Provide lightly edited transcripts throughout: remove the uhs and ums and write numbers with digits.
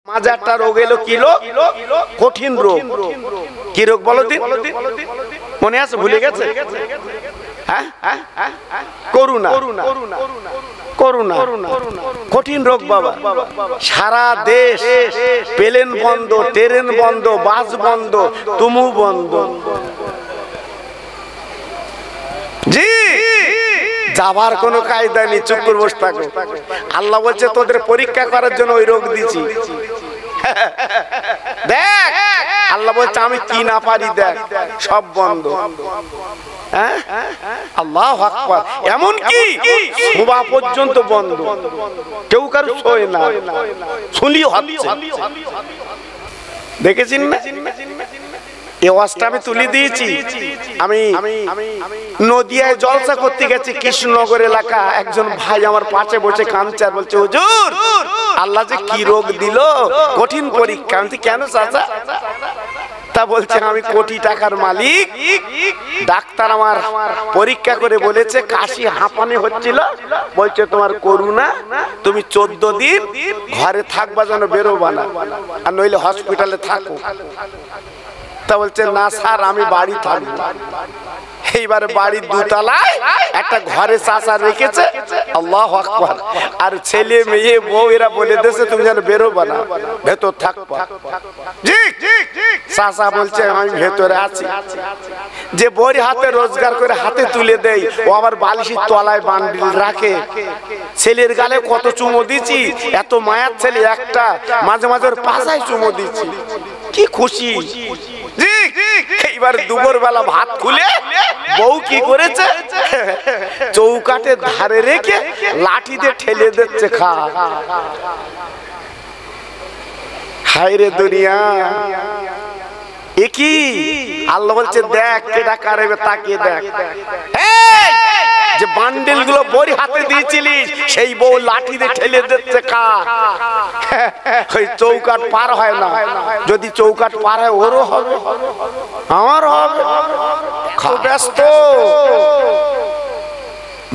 মাঝে একটা রোগ এলো, কিলো কঠিন রোগ। কি রোগ বলো দিন, মনে আছে? ভুলে গেছে? হ্যাঁ, করুণা। করুণা কঠিন রোগ বাবা। সারা দেশ প্লেন বন্ধ, ট্রেন বন্ধ, বাস বন্ধ, তুমু বন্ধ। জি, যাবার কোনো কায়দা নেই, চুপ করে বসে থাকো। আল্লাহ বলছে তোদের পরীক্ষা করার জন্য ওই রোগ দিয়েছি। দেখ, আল্লাহ বলছে আমি কি না পারি, দেখ সব বন্ধ। আল্লাহু আকবার। এমন কি শোভা পর্যন্ত বন্ধ, কেউ কারো শোয় না, শুনলি হচ্ছে। দেখেছেন না? এই ওয়াজটা আমি তুলে দিয়েছি। আমি নদিয়ায় জলসা করতে গেছি, কৃষ্ণনগর এলাকা। একজন ভাই আমার পাশে বসে কাঁদছে আর বলছে, হুজুর আল্লাহ যে কি রোগ দিল, কঠিন পরীক্ষা। আমি কেন চাচা? তা বলছে আমি কোটি টাকার মালিক, ডাক্তার আমার পরীক্ষা করে বলেছে কাশি হাঁপানি হচ্ছিল, বলছে তোমার করুণা, তুমি 14 দিন ঘরে থাকবা, যেন বেরোবা না, আর নইলে হসপিটালে থাকো। তা বলছে না স্যার আমি বাড়ি থাকবো। এইবার বাড়ির দোতলায় একটা ঘরে চাচা রেখেছে, আল্লাহু আকবার। আর ছেলে মেয়ে বউ এরা বলে দিয়েছে তুমি যেন বেরোবা না, ভেতর থাকবা। চাচা বলছে আমি ভেতরে আছি। যে বড়ি হাতে রোজগার করে হাতে তুলে দেয়, ও আবার বালিশের তলায় বান্ডিল রাখে। ছেলের গালে কত চুমো দিচ্ছি, এত মায়ার ছেলে একটা, মাঝে মাঝে ওর পাছায় চুমো দিচ্ছি, কি খুশি। এইবার দুপুর বেলা ভাত খুলে বউ কি করেছে, চৌকাঠের ধারে রেখে লাঠি দিয়ে ঠেলে দিচ্ছে, খা। হায় রে দুনিয়া, এ কি? আল্লাহ বলছে দেখ কেডা কারেবে, তাকিয়ে দেখ। যে বান্ডেল গুলো বড়ি হাতে দিয়েছিলিস, সেই বউ লাঠি দিয়ে ঠেলে দিচ্ছে, খা। ওই চৌকাঠ পার হয় না, যদি চৌকাঠ পার হয় ওরও হবে, আমার হবে। ব্যস্ত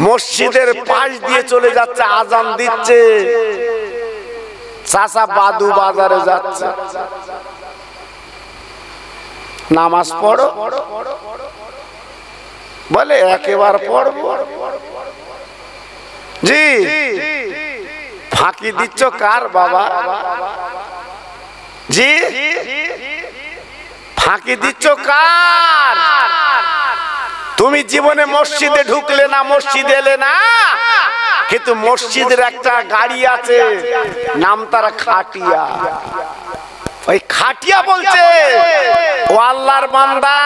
মসজিদের পাশ দিয়ে চলে যাচ্ছে, আজান দিচ্ছে, চাচা বাদু বাজারে যাচ্ছে, নামাজ পড়ো বলে, একেবারে পড়বো। জি, ফাঁকি দিচ্ছ কার বাবা? জি, ফাঁকি দিচ্ছ কার? তুমি জীবনে মসজিদে ঢুকলে না, মসজিদে এলে না, কিন্তু মসজিদের একটা গাড়ি আছে, নাম তারা খাটিয়া। ওই খাটিয়া বলছে, ও আল্লাহর বান্দা,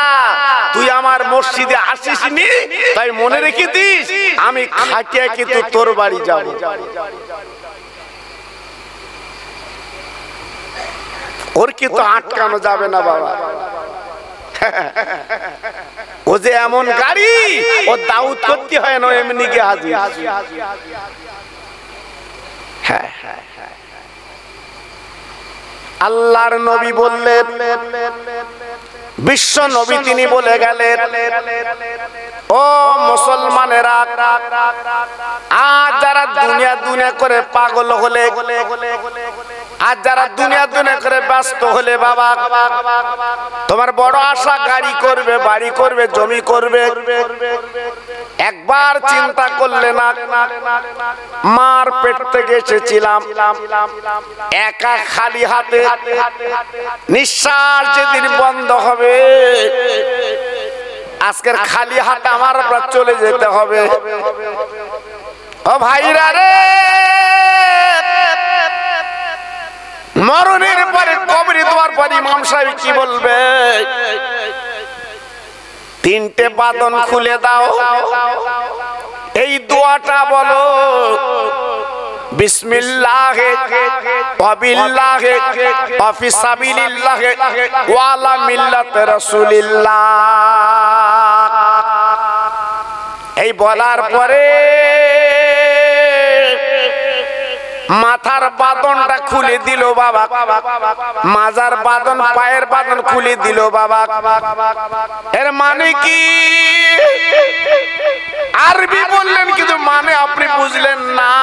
তুই আমার মসজিদে আসিসনি, তাই মনে রেখে দিস আমি খাটিয়া কিন্তু তোর বাড়ি যাব। ওর কিন্তু আটকানো যাবে না বাবা। ও যে এমন গাড়ি, ও দাউদ করতে হয় না, এমনি কে হাজির। হ্যাঁ, আল্লাহর নবী বললেন, বিশ্ব নবী তিনি বলে গেলেন, ও মুসলমানেরা, আজ যারা দুনিয়া দুনিয়া করে পাগল হলে, আজ যারা দুনিয়া দুনিয়া করে ব্যস্ত হলে বাবা, তোমার বড় আশা গাড়ি করবে, বাড়ি করবে, জমি করবে, একবার চিন্তা করলে না মার পেট থেকে এসেছিলাম, একা খালি হাতে, নিঃশ্বাস যেদিন বন্ধ হবে, আজকের খালি হাতে আমার চলে যেতে হবে। ও ভাইরা রে, মরণের পরে কবরে দেওয়ার পর ইমাম সাহেব কি বলবে? 3টে বাদন খুলে দাও, এই দোয়াটা বলো, বিসমিল্লাহি ওয়া বিল্লাহি ওয়া ফি সাবিলিল্লাহি ওয়া আলা মিল্লাতি রাসূলিল্লাহ। এই বলার পরে মাথার বাঁধনটা খুলে দিল বাবা, মাজার বাঁধন, পায়ের বাঁধন খুলে দিল বাবা। এর মানে কি? আরবি বললেন কিন্তু মানে আপনি বুঝলেন না।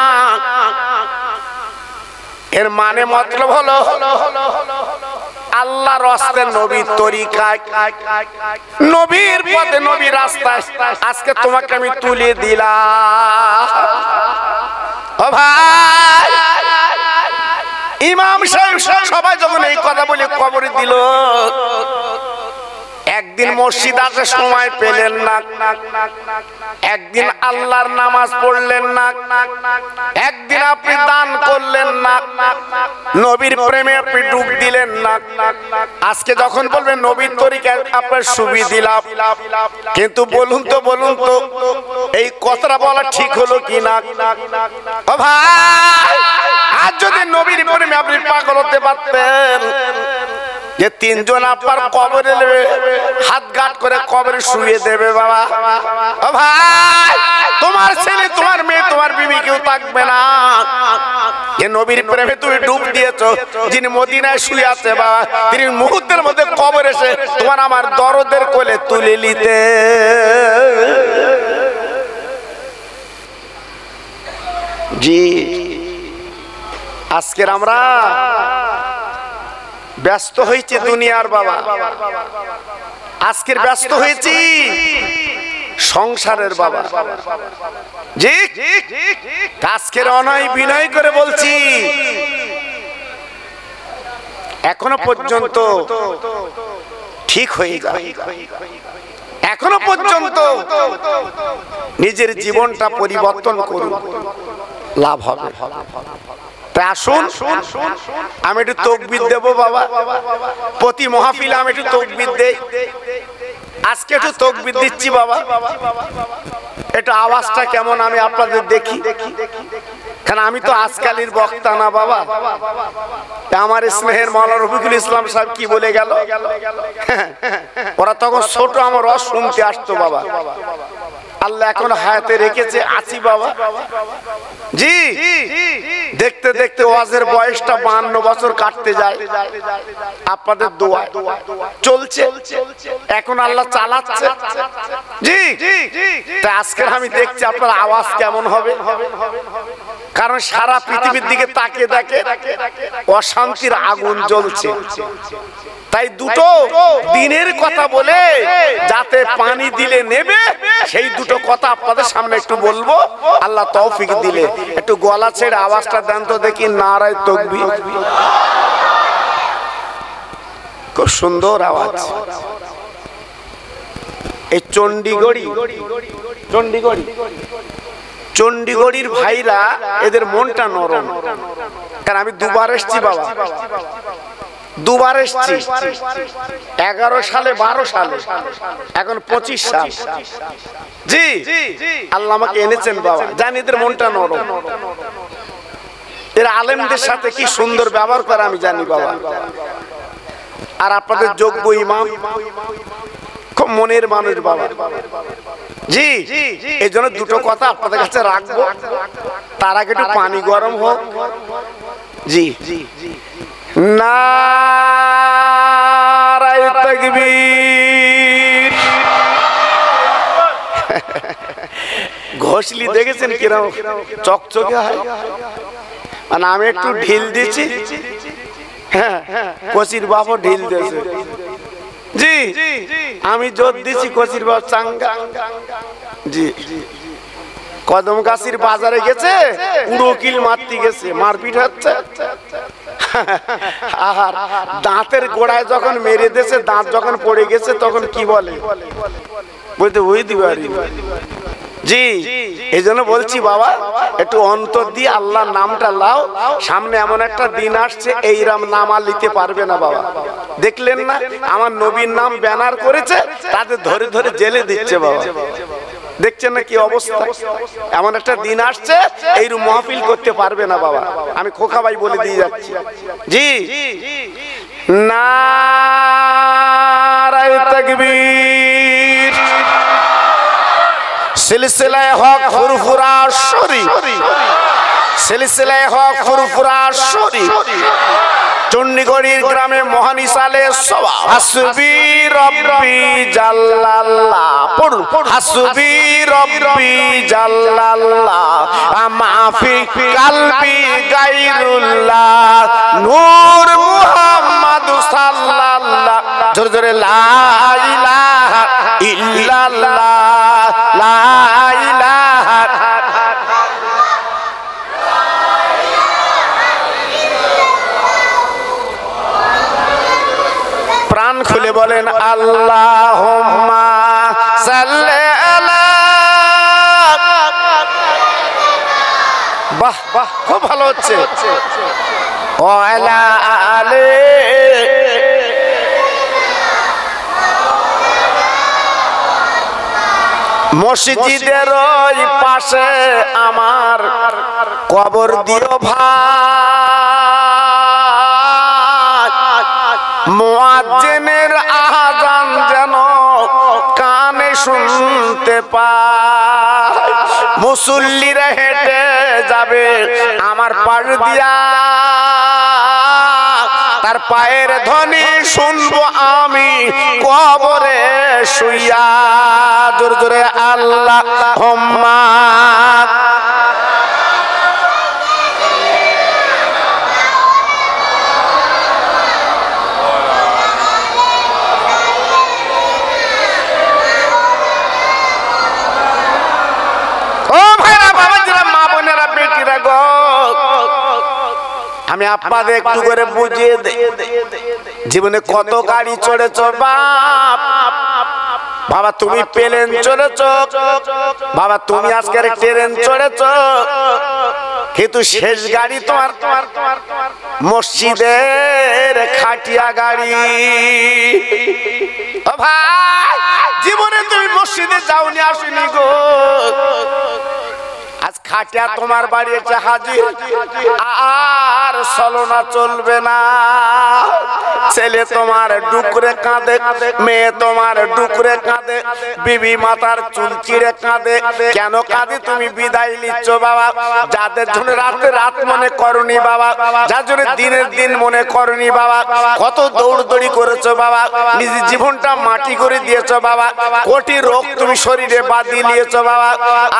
এর মানে মতলব হলো আল্লাহর রাস্তে নবীর তরিকায় নবীর পথে নবীর রাস্তায় আজকে তোমাকে আমি তুলে দিলাম। ও ভাই, ইমাম সাহেব সবাই যখন এই কথা বলে কবরে দিল, একদিন মসজিদ আসে সময় পেলেন না, একদিন আল্লাহর নামাজ পড়লেন না, একদিন আপনি দান করলেন না, নবীর প্রেমে আপনি ডুব দিলেন না। আজকে যখন বলবেন নবীর তরিকায় আপনার সুবিধা দিলাম, কিন্তু বলুন তো এই কথাটা বলা ঠিক হলো কি না? ও ভাই, আজ যদি নবীর প্রেমে আপনি পাগল হতে পারতেন, যে তিনজন আপনার কবরে নেবে, হাত গাঁট করে কবরে শুয়ে দেবে বাবা। ও ভাই, তোমার ছেলে, তোমার মেয়ে, তোমার বিবি কেউ থাকবে না। যে নবীর প্রেমে তুমি ডুব দিয়েছো, যিনি মদিনায় শুয়ে আছে বাবা, তিনি মুহূর্তের মধ্যে কবরে এসে তোমার আমার দরদের কোলে তুলে নিতে। জি, আজকের আমরা ব্যস্ত হয়েছি দুনিয়ার বাবা, আজকের ব্যস্ত হয়েছি সংসারের বাবা। জি, আজকের অনয় বিনয় করে বলছি, এখনো পর্যন্ত ঠিক হয়ে যায়, এখনো পর্যন্ত নিজের জীবনটা পরিবর্তন করুন, লাভ হবে। আসুন, আমি একটু তাকবীর দেব বাবা, প্রতি মাহফিলে আমি একটু তাকবীর দেই। আজকে একটু তাকবীর দিচ্ছি বাবা, একটু আওয়াজটা কেমন আমি আপনাদের দেখি, কারণ আমি তো আজকালের বক্তা না বাবা। আমার স্নেহের মাওলানা রফিকুল ইসলাম সাহেব কি বলে গেল, ওরা তখন ছোট, আমার রস শুনতে আসতো বাবা। আল্লাহ এখন হায়াতে রেখেছে, আছি বাবা। জি, দেখতে দেখতে ওয়াজের বয়সটা 52 বছর কাটতে যায়, আপনাদের দোয়া চলছে, এখন আল্লাহ চালাচ্ছে। জি, তাই আজকে আমি দেখছি আপনার আওয়াজ কেমন হবে, কারণ সারা পৃথিবীর দিকে তাকিয়ে দেখে অশান্তির আগুন জ্বলছে। তাই দুটো দিনের কথা বলে, যাতে পানি দিলে নেবে, সেই দুটো কথা আপনাদের সামনে একটু বলবো, আল্লাহ তৌফিক দিলে। একটু গলা ছেড়ে আওয়াজটা দেন তো দেখি, নারায়ে তাকবীর। খুব সুন্দর আওয়াজ। এই চণ্ডীগড়ির ভাইরা, এদের মনটা নরম, কারণ আমি দুবার এসছি বাবা, দুবার এসছি, 11 সালে, 12 সালে, এখন 25 সাল। জি, আল্লাহ আমাকে এনেছেন বাবা, জানি এদের মনটা নরম, এরা আলেমদের সাথে কি সুন্দর ব্যবহার করে আমি জানি বাবা। আর আপনাদের যোগ্য ইমাম খুব মনের মানুষ বাবা। জি, এই জন্য দুটো কথা আপনাদের কাছে রাখবো, তার আগে একটু পানি গরম হোক। জি, নারায়ে তাকবীর। ঘষলি দেখেছেন কিরকম চকচকে হয়, মানে আমি একটু ঢিল দিচ্ছি, হ্যাঁ, কচির বাপও ঢিল দিয়েছে। জি, আমি জোর দিচ্ছি, কচির বাপ চাঙ্গা। জি, কদম গাছির বাজারে গেছে, উড়ো কিল মারতে গেছে, মারপিট হচ্ছে। আর দাঁতের গোড়ায় যখন মেরে দিয়েছে, দাঁত যখন পড়ে গেছে, তখন কি বলে বলতে ওই দিবারি। জি, এই জন্য বলছি বাবা, একটু অন্তর দিয়ে আল্লাহর নামটা লাও। সামনে এমন একটা দিন আসছে, এইরকম নাম আর নিতে পারবে না বাবা। দেখলেন না, আমার নবীর নাম ব্যানার করেছে, তাদের ধরে ধরে জেলে দিচ্ছে বাবা। দেখছেন না কি অবস্থা? এমন একটা দিন আসছে, এইরকম মাহফিল করতে পারবে না বাবা। আমি খোকা ভাই বলে দিয়ে যাচ্ছি। জি, নারায়ে তাকবীর। সিলসিলায়ে হক ফুরফুরা শরীফ, সিলসিলায়ে হক ফুরফুরা শরীফ। চণ্ডীগড়ের গ্রামে মহানিসালে সভা। হাসবি রব্বি জাল্লাল্লাহ, পড়ুন হাসবি রব্বি জাল্লাল্লাহ, মাফি কালবি গায়রুল্লাহ, নূর মুহাম্মদ সাল্লাল্লাহ। জোরে জোরে লা ইলাহা ইল্লাল্লাহ, লা ইলাহা। প্রাণ খুলে বলেন আল্লাহুম্মা সাল্লি আলা। বাহ বাহ, খুব ভালো হচ্ছে। ওয়ালা আলে। মসজিদের ওই পাশে আমার কবর দিও ভাই, মুয়াজ্জিনের আযান যেন কানে শুনতে পায়। মুসল্লিরা হেঁটে যাবে আমার পাশ দিয়া, তার পায়ের ধ্বনি শুনবো আমি কবরে শুইয়া। জোরে জোরে আল্লাহুম্মা। আমি আপনাদের একটু করে বুঝিয়ে দেই, জীবনে কত গাড়ি চড়েছ বাপ। বাবা তুমি প্লেন চড়েছ, বাবা তুমি আজকের ট্রেন চড়েছ, কিন্তু শেষ গাড়ি তোমার মসজিদের খাটিয়া গাড়ি। ও ভাই, জীবনে তুমি মসজিদে যাওনি, আসুনি গো। আজ খাটিয়া তোমার বাড়ি এসে হাজির, আর চলনা চলবে না। ছেলে তোমার ডুকরে কাঁদে, মেয়ে তোমার ডুকরে কাঁদে, বিবি মাতার চুল চিড়ে কাঁদে। কেন কাঁদে তুমি বিদায় নিচ্ছ বাবা? যাদের জন্য রাতে রাত মনে করনি বাবা, যার জন্য দিনের দিন মনে করনি বাবা। কত দৌড়দৌড়ি করেছো বাবা, নিজের জীবনটা মাটি করে দিয়েছো বাবা। কোটি রোগ তুমি শরীরে বাঁধিয়ে নিয়েছো বাবা।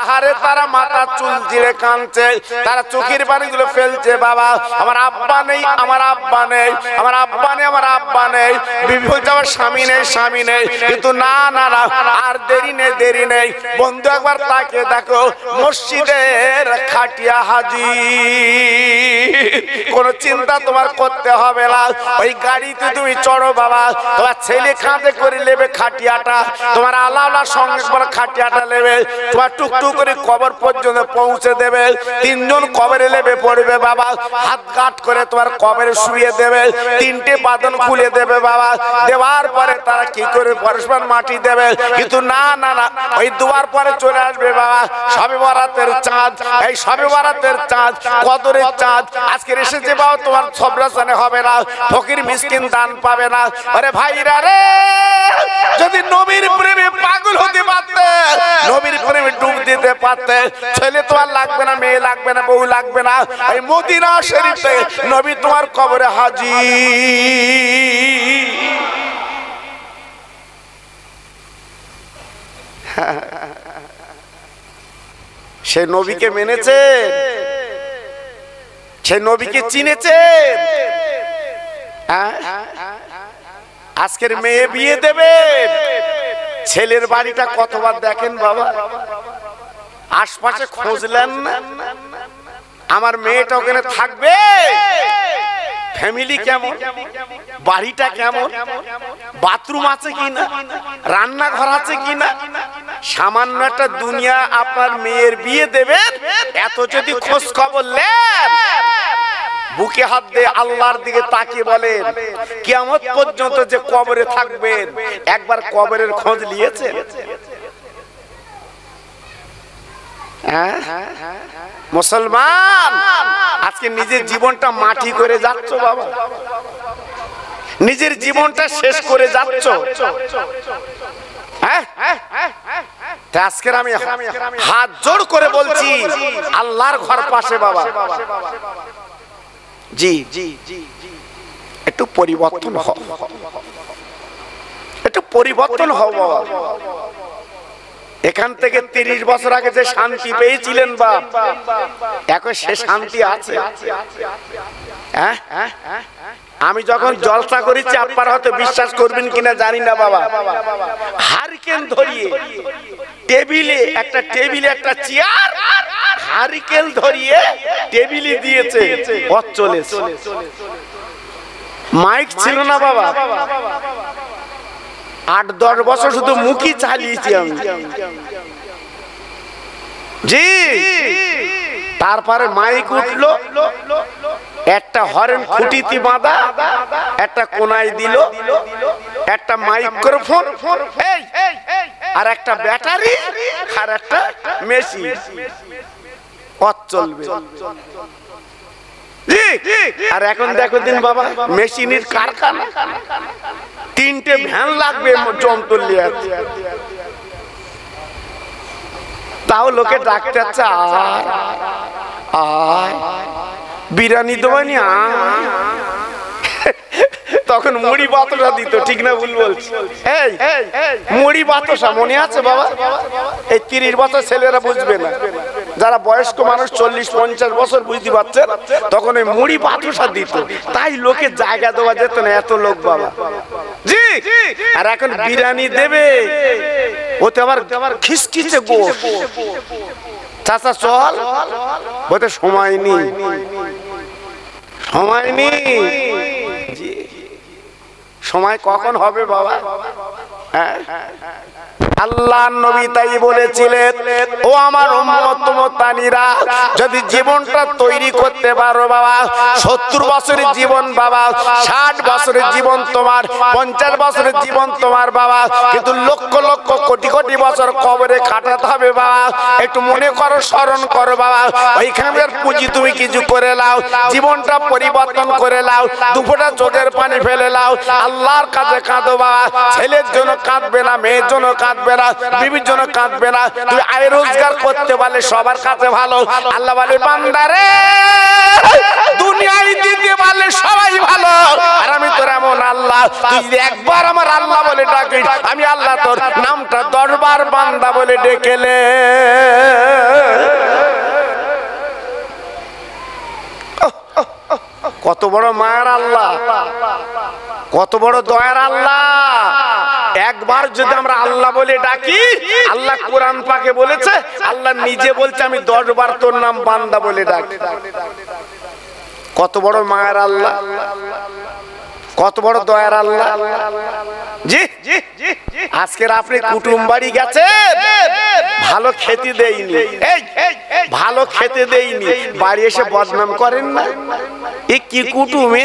আহারে তারা মাথা চুল চিড়ে কাঁদছে, তারা চোখের পানিগুলো ফেলছে বাবা। আমার আব্বা নেই, আমার আব্বা নেই, আমার আব্বা নেই, আমার আব্বা নেই। বিবি বলছে আমার স্বামী নেই, স্বামী নেই। কিন্তু না না না, আর দেরি নেই, দেরি নেই। বন্ধু একবার তাকে দেখো, মসজিদের খাটিয়া হাজির। কোন চিন্তা তোমার করতে হবে না, ওই গাড়িতে তুমি চড়ো বাবা। তোমার ছেলে কাঁধে করে নেবে খাটিয়াটা, তোমার আলাদা সঙ্গে করে খাটিয়াটা নেবে, তোমার টুকটুক করে কবর পর্যন্ত পৌঁছে দেবে। তিনজন কবরে নেবে পড়বে বাবা, হাত গাঁট করে তোমার কবরে শুয়ে দেবে, তিনটে বাঁধন খুলে দেবে বাবা। দেওয়ার পরে তারা কি করে পরস্পর মাটি দেবে। কিন্তু না না না, ওই দুয়ার পরে চলে আসবে বাবা শবে বরাতের চাঁদ। এই শবে বরাতের চাঁদ, কদরের চাঁদ আজকের এসেছে বাবা, তোমার সবরাসানে হবে না, ফকির মিসকিন দান পাবে না। আরে ভাইরা রে, যদি নবীর প্রেমে পাগল হতে পারতে, নবীর প্রেমে ডুব দিতে পারতে, ছেলে তোমার লাগবে না, মেয়ে লাগবে না, বউ লাগবে না। এই মদিনা শরীফে নবী তোমার কবরে হাজির। সে নবীকে মেনেছে, সে নবীকে চিনেছে। আজকের মেয়ে বিয়ে দেবে, ছেলের বাড়িটা কতবার দেখেন বাবা, আশপাশে খুঁজলেন না। আমার মেয়েটা ওখানে থাকবে, ফ্যামিলি কেমন, বাড়িটা কেমন, বাথরুম আছে কিনা, রান্নাঘর আছে কিনা। সামান্য একটা দুনিয়া আপনার মেয়ের বিয়ে দেবেন, এত যদি খোঁজ খবর নেন, বুকে হাত দিয়ে আল্লাহর দিকে তাকিয়ে বলেন কিয়ামত পর্যন্ত যে কবরে থাকবেন, একবার কবরের খোঁজ নিয়েছেন? মুসলমান আজকে নিজের জীবনটা মাটি করে যাচ্ছ বাবা, নিজের জীবনটা শেষ করে যাচ্ছ। আজকের আমি হাত জোড় করে বলছি, আল্লাহর ঘর পাশে বাবা। জি জি জি, একটু পরিবর্তন হও, একটু পরিবর্তন হও বাবা। এখান থেকে 30 বছর আগে যে শান্তি পেয়েছিলেন বাপ, এখন সে শান্তি আছে? হ্যাঁ, আমি যখন জলসা করেছি আপনারা হয়তো বিশ্বাস করবেন কিনা জানি না বাবা, হারিকেন ধরিয়ে টেবিলে একটা চেয়ার হারিকেন ধরিয়ে টেবিলে দিয়েছে, চলেছে। মাইক ছিল না বাবা, 8-10 বছর শুধু মুখই চালিয়েছি আমি। জি, তারপরে মাইক উঠলো, একটা হরেন খুঁটিতে বাঁধা, একটা কোনায় দিল, একটা মাইক্রোফোন, আর একটা ব্যাটারি, আর একটা মেশিন, চলবে। আর এখন দেখো দিন বাবা, মেশিনের কারখানা, 3টে ভ্যান লাগবে জমতলি আছে, তাও লোকে ডাকতে চায় বিরিয়ানি দেবানি, তখন মুড়ি বাতাসা দিত, ঠিক না ভুল বলছি? এই মুড়ি বাতাসা মনে আছে বাবা? এই 30 বছর ছেলেরা বুঝবে না, যারা বয়স্ক মানুষ 40-50 বছর বুঝতে পারছেন, তখন এই মুড়ি বাতাসা দিত, তাই লোকে জায়গা দেওয়া যেত না, এত লোক বাবা। জি, আর এখন বিরিয়ানি দেবে, ওতে আবার খিসখিসে গোশ, চাচা চল, বলতে সময় নেই, সময় নেই। সময় কখন হবে বাবা? হ্যাঁ, আল্লাহ নবী তাই বলেছিলেন, ও আমার উম্মত-উম্মতানিরা, যদি জীবনটা তৈরি করতে পারো বাবা, 70 বছরের জীবন বাবা, 60 বছরের জীবন তোমার, 50 বছরের জীবন তোমার বাবা, কিন্তু লক্ষ লক্ষ কোটি কোটি বছর কবরে কাটাতে হবে বাবা। একটু মনে করো, স্মরণ করো বাবা, ওইখানের পুঁজি তুমি কিছু করে নাও, জীবনটা পরিবর্তন করে নাও, দুফোঁটা চোখের পানি ফেলে নাও, আল্লাহর কাছে কাঁদো বাবা। ছেলের জন্য কাঁদবে না, মেয়ের জন্য কাঁদবে না, বিবির জন্য কাঁদবে না, তুই আয় রোজগার করতে পারলে সবার কাছে ভালো। আল্লাহ বলে, বান্দারে দুনিয়ায় দিতে পারলে সবাই ভালো, আর আমি তোর এমন আল্লাহ, তুই একবার আমার আল্লাহ বলে ডাকিস, আমি আল্লাহ তোর নামটা 10 বার বান্দা বলে ডেকেলে। কত বড় মায়ের আল্লাহ, কত বড় দয়ার আল্লাহ। একবার যদি আমরা আল্লাহ বলে ডাকি, আল্লাহ কোরআন পাকে বলেছে, আল্লাহ নিজে বলছে আমি 10 বার তোর নাম বান্দা বলে ডাকি। কত বড় মায়ের আল্লাহ, কত বড় দয়ার আল্লাহ। জি, আজকের আপনি কুটুম বাড়ি গেছেন, ভালো খেতে দেয়নি, ভালো খেতে দেয়নি, বাড়ি এসে বদনাম করেন না, এ কি কুটুমে,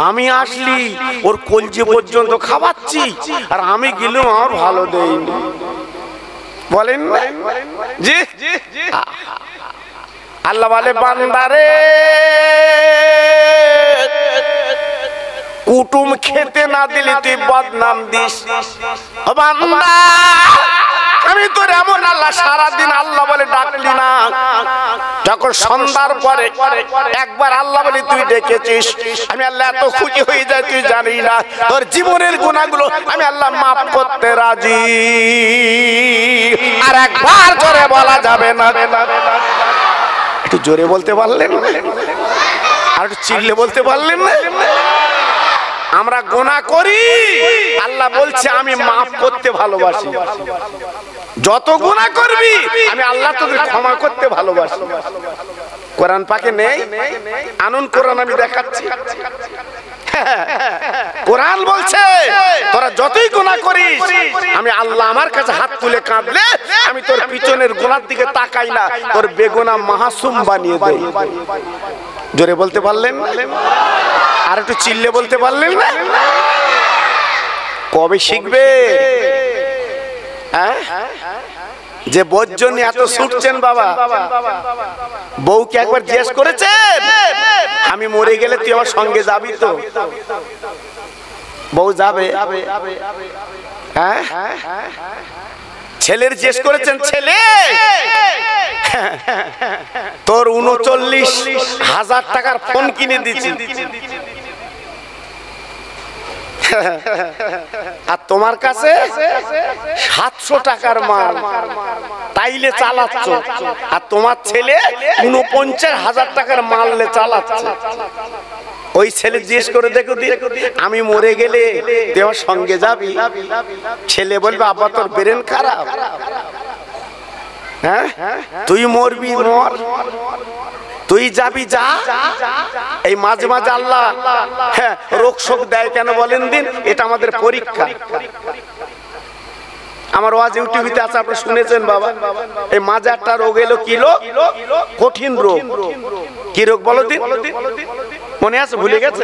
আমি আসলি ওর কলজে পর্যন্ত খাওয়াচ্ছি, আর আমি গেলাম আমার ভালো দেয়নি, বলেন না? জি, আল্লাহ বলে, বান্দারে কুটুম খেতে না দিলে তুই বদনাম দিস। বান্দা, আমি তোর এমন আল্লাহ, সারাদিন আল্লাহ বলে ডাকলি না, যখন সন্ধ্যার পরে একবার আল্লাহ বলে তুই ডেকেছিস, আমি আল্লাহ এত খুশি হয়ে যায় তুই জানি না। তোর জীবনের গুনাহগুলো আমি আল্লাহ মাফ করতে রাজি। আর একবার জোরে বলা যাবে না, একটু জোরে বলতে পারলেন, আর একটু চিল্লে বলতে পারলেন না? আমরা গুনাহ করি, আল্লাহ বলছে আমি মাফ করতে ভালোবাসি। যত গুনাহ করবি আমি আল্লাহ তোকে ক্ষমা করতে ভালোবাসি। কোরআন পাকে নেই? আনুন কোরআন আমি দেখাচ্ছি। কোরআন বলছে তোরা যতই গুনাহ করিস, আমি আল্লাহ আমার কাছে হাত তুলে কাঁদলে আমি তোর পিছনের গুনার দিকে তাকাই না, তোর বেগুনাহ মাসুম বানিয়ে দেই। জোরে বলতে পারলেন? আর একটু চিল্লে বলতে পারলেন না? কবে শিখবে? যে বোর জন্য এত ছুটছেন বাবা, বউকে একবার জিজ্ঞেস করেছেন আমি মরে গেলে তুই আমার সঙ্গে যাবি তো? বউ যাবে? ছেলের জিজ্ঞেস করেছেন, ছেলে তোর ৩৯,০০০ টাকার ফোন কিনে দিচ্ছি, আর তোমার কাছে ৭০০ টাকার মাল, তাইলে চালাচ্ছ, আর তোমার ছেলে ৪৯,০০০ টাকার মাল চালাচ্ছে। ওই ছেলে জিজ্ঞেস করে, দেখো আমি মরে গেলে তুই আমার সঙ্গে যাবি? ছেলে বলবে, আব্বা তোর ব্রেন খারাপ, হ্যাঁ তুই মরবি মর, তুই যাবি যা। এই মাঝে মাঝে আল্লাহ রোগ শোক দেয় কেন বলেন দিন? এটা আমাদের পরীক্ষা। আমার ওয়াজ ইউটিউবে আছে, আপনি শুনেছেন বাবা। এই মাঝে একটা রোগ এলো, কি রোগ? কঠিন রোগ। কি রোগ বলো দিন? মনে আছে? ভুলে গেছে?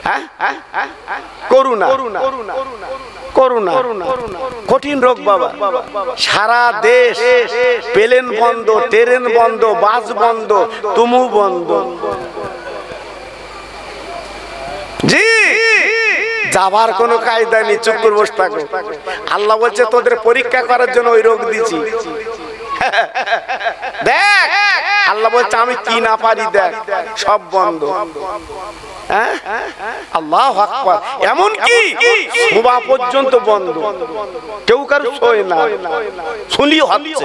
হ্যাঁ, করুণা। করুণা কঠিন রোগ বাবা। সারা দেশ প্লেন বন্ধ, ট্রেন বন্ধ, বাস বন্ধ, তুমু বন্ধ। জি, যাবার কোনো কায়দা নেই, চুপ করে বসে থাকো। আল্লাহ বলছে তোদের পরীক্ষা করার জন্য ওই রোগ দিছি। দেখ, আল্লাহ বলছে আমি কি না পারি, দেখ সব বন্ধ। আল্লাহু আকবার। এমন কি শোভা পর্যন্ত বন্ধ, কেউ কারো শোয় না, শুনলেই হচ্ছে।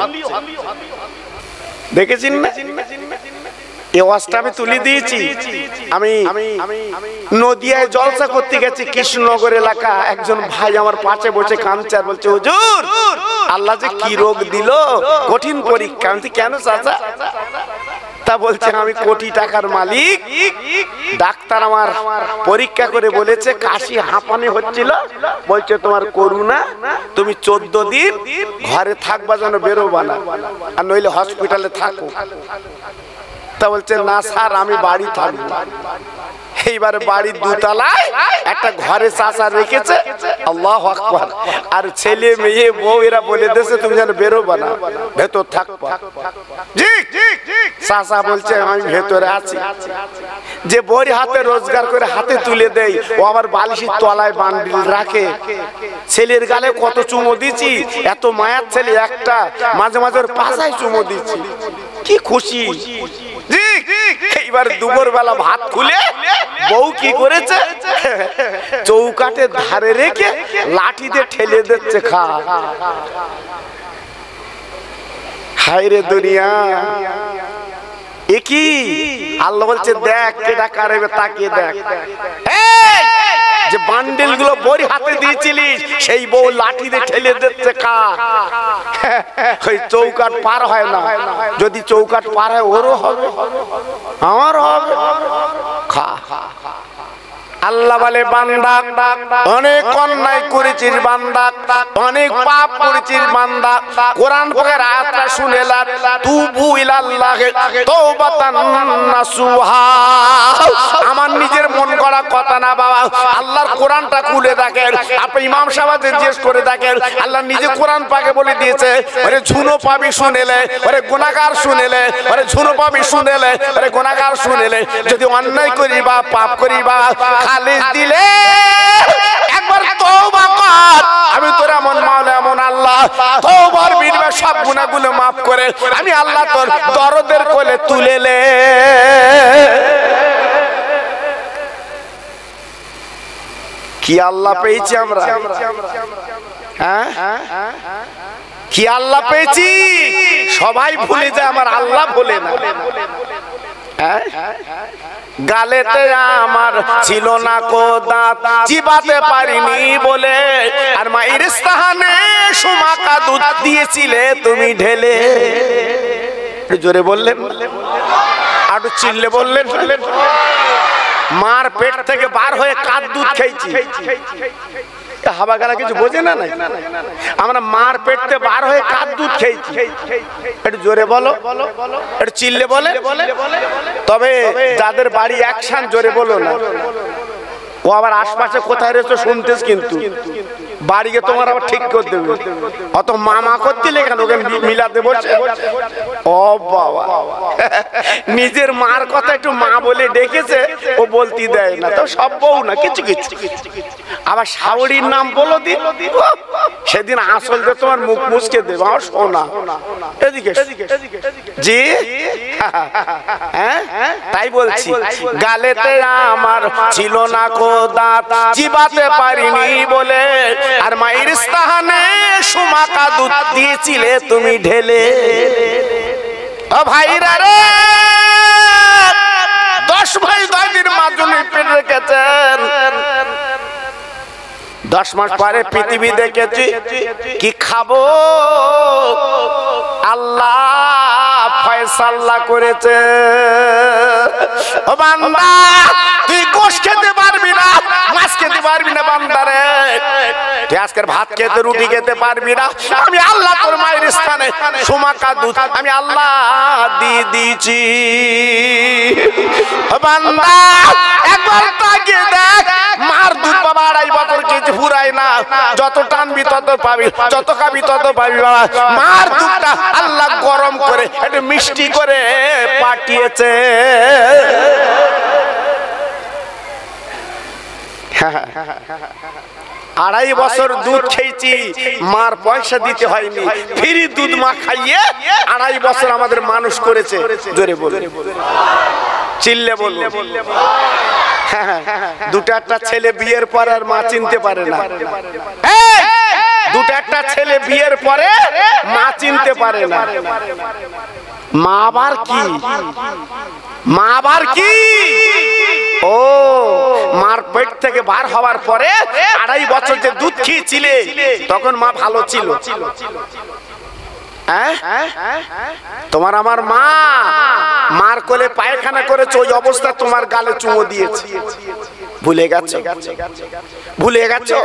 দেখেছেন না? এই ওয়াজটা আমি তুলে দিয়েছি। আমি নদিয়ায় জলসা করতে গেছি, কৃষ্ণনগর এলাকা। একজন ভাই আমার পাশে বসে কাঁদছে আর বলছে, হুজুর আল্লাহ যে কি রোগ দিল, কঠিন পরীক্ষা। আমি কেন চাচা? তা বলছে, আমি কোটি টাকার মালিক, ডাক্তার আমার পরীক্ষা করে বলেছে কাশি হাঁপানি হচ্ছিল, বলছে তোমার করুণা, তুমি 14 দিন ঘরে থাকবা, যেন বেরোবা না, আর নইলে হসপিটালে থাকো। তা বলছে, না স্যার আমি বাড়ি থাকবো। এইবারে বাড়ির দোতলায় একটা ঘরে চাচা রেখেছে, আল্লাহু আকবার, আর ছেলে মেয়ে বউ এরা বলে দিয়েছে তুমি যেন বেরোবা না, ভেতর থাকবা। চাচা বলছে আমি ভেতরে আছি। যে বড়ি হাতে রোজগার করে হাতে তুলে দেয়, ও আবার বালিশের তলায় বান্ডিল রাখে। ছেলের গালে কত চুমো দিছি, এত মায়ার ছেলে একটা, মাঝে মাঝে ওর পাশায় চুমো দিচ্ছি, কি খুশি। এইবার দুপুর বেলা ভাত খুলে বউ কি করেছে, চৌকাঠের ধারে রেখে লাঠি দিয়ে ঠেলে দিচ্ছে, খা। হায় রে দুনিয়া, এ কি? আল্লাহ বলছে, দেখ কেডা কারেবে, তাকিয়ে দেখ। যে বান্ডেল গুলো বড়ি হাতে দিয়েছিলিস, সেই বউ লাঠি দিয়ে ঠেলে দিচ্ছে, খা। ওই চৌকাঠ পার হয় না, যদি চৌকাঠ পার হয় ওরও হবে, আমারও হবে, খা। আল্লাহ বলে, বান্দা অনেক অন্যায় করেছিস, বান্দা অনেক পাপ করেছিস, বান্দা কোরআন পাকের আয়াতটা শুনে লা, তুবু ইলাল্লাহি তাওবাতান নাসুহা। আমার নিজের মন গড়া কথা না বাবা, আল্লাহর কোরআনটা খুলে দেখেন। আপনি ইমাম সাহেবদের জিজ্ঞেস করে দেখেন, আল্লাহ নিজে কোরআন পাকে বলে দিয়েছে, ওরে ঝুনো পাবি শুনেলে, ওরে গুনাহগার শুনেলে, ওরে ঝুনো পাবি শুনেলে, ওরে গুনাহগার শুনেলে, যদি অন্যায় করি বা পাপ করি বা খালিস দিলে একবার তওবা কর, আমি তোর এমন মাওলা এমন আল্লাহ, তওবার বিনিময়ে সব গুনাহগুলো maaf করে আমি আল্লাহ তোর দরদের কোলে তুলে নে। কি আল্লাহ পেয়েছি আমরা, হ্যাঁ কি আল্লাহ পেয়েছি। সবাই ভুলে যায়, আমার আল্লাহ ভুলে না। গালেতে আমার ছিল না কো দাঁত, চিবাতে পারিনি বলে, আর মায়ের স্থানে সুমাকা দুধ দিয়েছিলে তুমি ঢেলে। জোরে বললেন, আর চিল্লে বললেন, মার পেট থেকে বার হয়ে কার দুধ খেয়েছি। হাবা গালা কিছু বোঝে না, আমরা মার পেট থেকে বার হয়ে কার দুধ খেয়েছি। একটু জোরে বলো, একটু চিল্লে বলে। তবে যাদের বাড়ি একসান জোরে বলো না, ও আবার আশপাশে কোথায় রয়েছে শুনতেছ, কিন্তু বাড়িকে তোমার আবার ঠিক করে দেবে। অত মামা করছিলে কেন? ওকে মিলাতে বলছে। ও বাবা, নিজের মার কথা একটু মা বলে ডেকেছে, ও বলতে দেয় না। তো সব বউ না, কিছু কিছু। আবার শাওড়ির নাম বলো দি, সেদিন আসল যে তোমার মুখ মুচকে দেবে। আমার সোনা এদিকে জি, হ্যাঁ তাই বলছি। গালেতে আমার ছিল না কো দাঁত, চিবাতে পারিনি বলে, আর মায়ের স্থানে সুমাকা দুধ দিয়েছিলে তুমি ঢেলে। ও ভাইরা রে, 10 ভাই 10 দিন মা জন্য পেট রেখেছেন। 10 মাস পরে পৃথিবী দেখেছি, কি খাবো আল্লাহ ফয়সালা করেছে। ও বান্দা, তুই গোশ খেতে পারবি না, মাছ খেতে পারবি না বান্দারে, তুই আজকের ভাত খেতে রুটি খেতে পারবি না। আমি আল্লাহ তোর মায়ের স্থানে সুমাকা দুধ আমি আল্লাহ দিয়ে দিয়েছি। ও বান্দা, একবার তাকিয়ে দেখ, মার দুধ বাবা 2.5 বছর খেয়েছে, ফুরায় না। যত টানবি তত পাবি, যত খাবি তত পাবি বাবা। মার দুধটা আল্লাহ গরম করে একটু মিষ্টি করে পাঠিয়েছে। 2.5 বছর দুধ খেয়েছি, মার পয়সা দিতে হয়নি, ফ্রি দুধ মা খাইয়ে 2.5 বছর আমাদের মানুষ করেছে। জোরে বল, চিল্লে বল। দুটো একটা ছেলে বিয়ের পর আর মা চিনতে পারে না। দুটো একটা ছেলে বিয়ের পরে মা চিনতে পারে না। মা আবার কি? মা আবার কি? ও, মার পেট থেকে বার হওয়ার পরে 2.5 বছর যে দুধ খেয়েছিলে, তখন মা ভালো ছিল। তোমার আমার মা মার কোলে পায়খানা করেছে, ওই অবস্থা তোমার গালে চুমো দিয়েছে। ভুলে গেছো? ভুলে গেছো?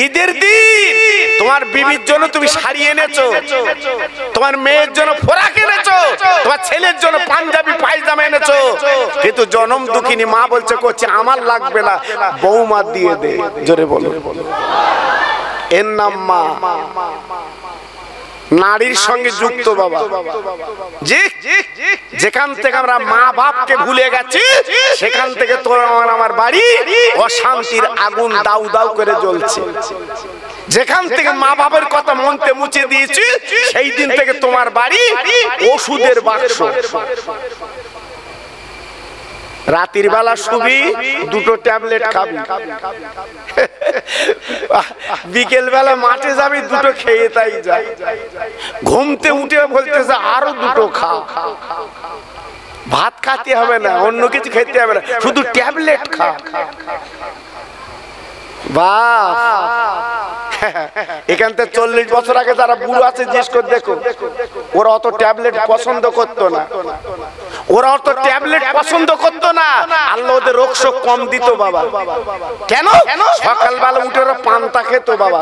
ঈদের দিন তোমার বিবির জন্য তুমি শাড়ি এনেছো, তোমার মেয়ের জন্য ফোরাক এনেছো, তোমার ছেলের জন্য পাঞ্জাবি পায়জামা এনেছো, কিন্তু জনম দুঃখিনী মা বলছে করছে আমার লাগবে না, বৌমা দিয়ে দে। জোরে বলো। এর নাম মা, নারীর সঙ্গে যুক্ত বাবা। যেখান থেকে আমরা মা বাপকে ভুলে গেছি, সেখান থেকে তোর আমার বাড়ি অশান্তির আগুন দাউ দাউ করে জ্বলছে। যেখান থেকে মা বাবার কথা মনতে মুছে দিয়েছি, সেই দিন থেকে তোমার বাড়ি ওষুধের বাক্স। রাতের বেলা শুবি, 2টো ট্যাবলেট খাবি, বিকেল বেলা মাঠে যাবি, 2টো খেয়ে তাই যা। ঘুমতে উঠে বলতেছে আরো 2টো খা। ভাত খাতে হবে না, অন্য কিছু খেতে হবে না, শুধু ট্যাবলেট খা। বাহ, এখান থেকে 40 বছর আগে যারা বুড়ো আছে জিজ্ঞেস করে দেখো, ওরা অত ট্যাবলেট পছন্দ করতো না। ওরা অত ট্যাবলেট পছন্দ করতো না। আল্লাহ ওদের রোগ শোক কম দিত বাবা। কেন? সকালবেলা উঠে ওরা পান্তা খেত বাবা,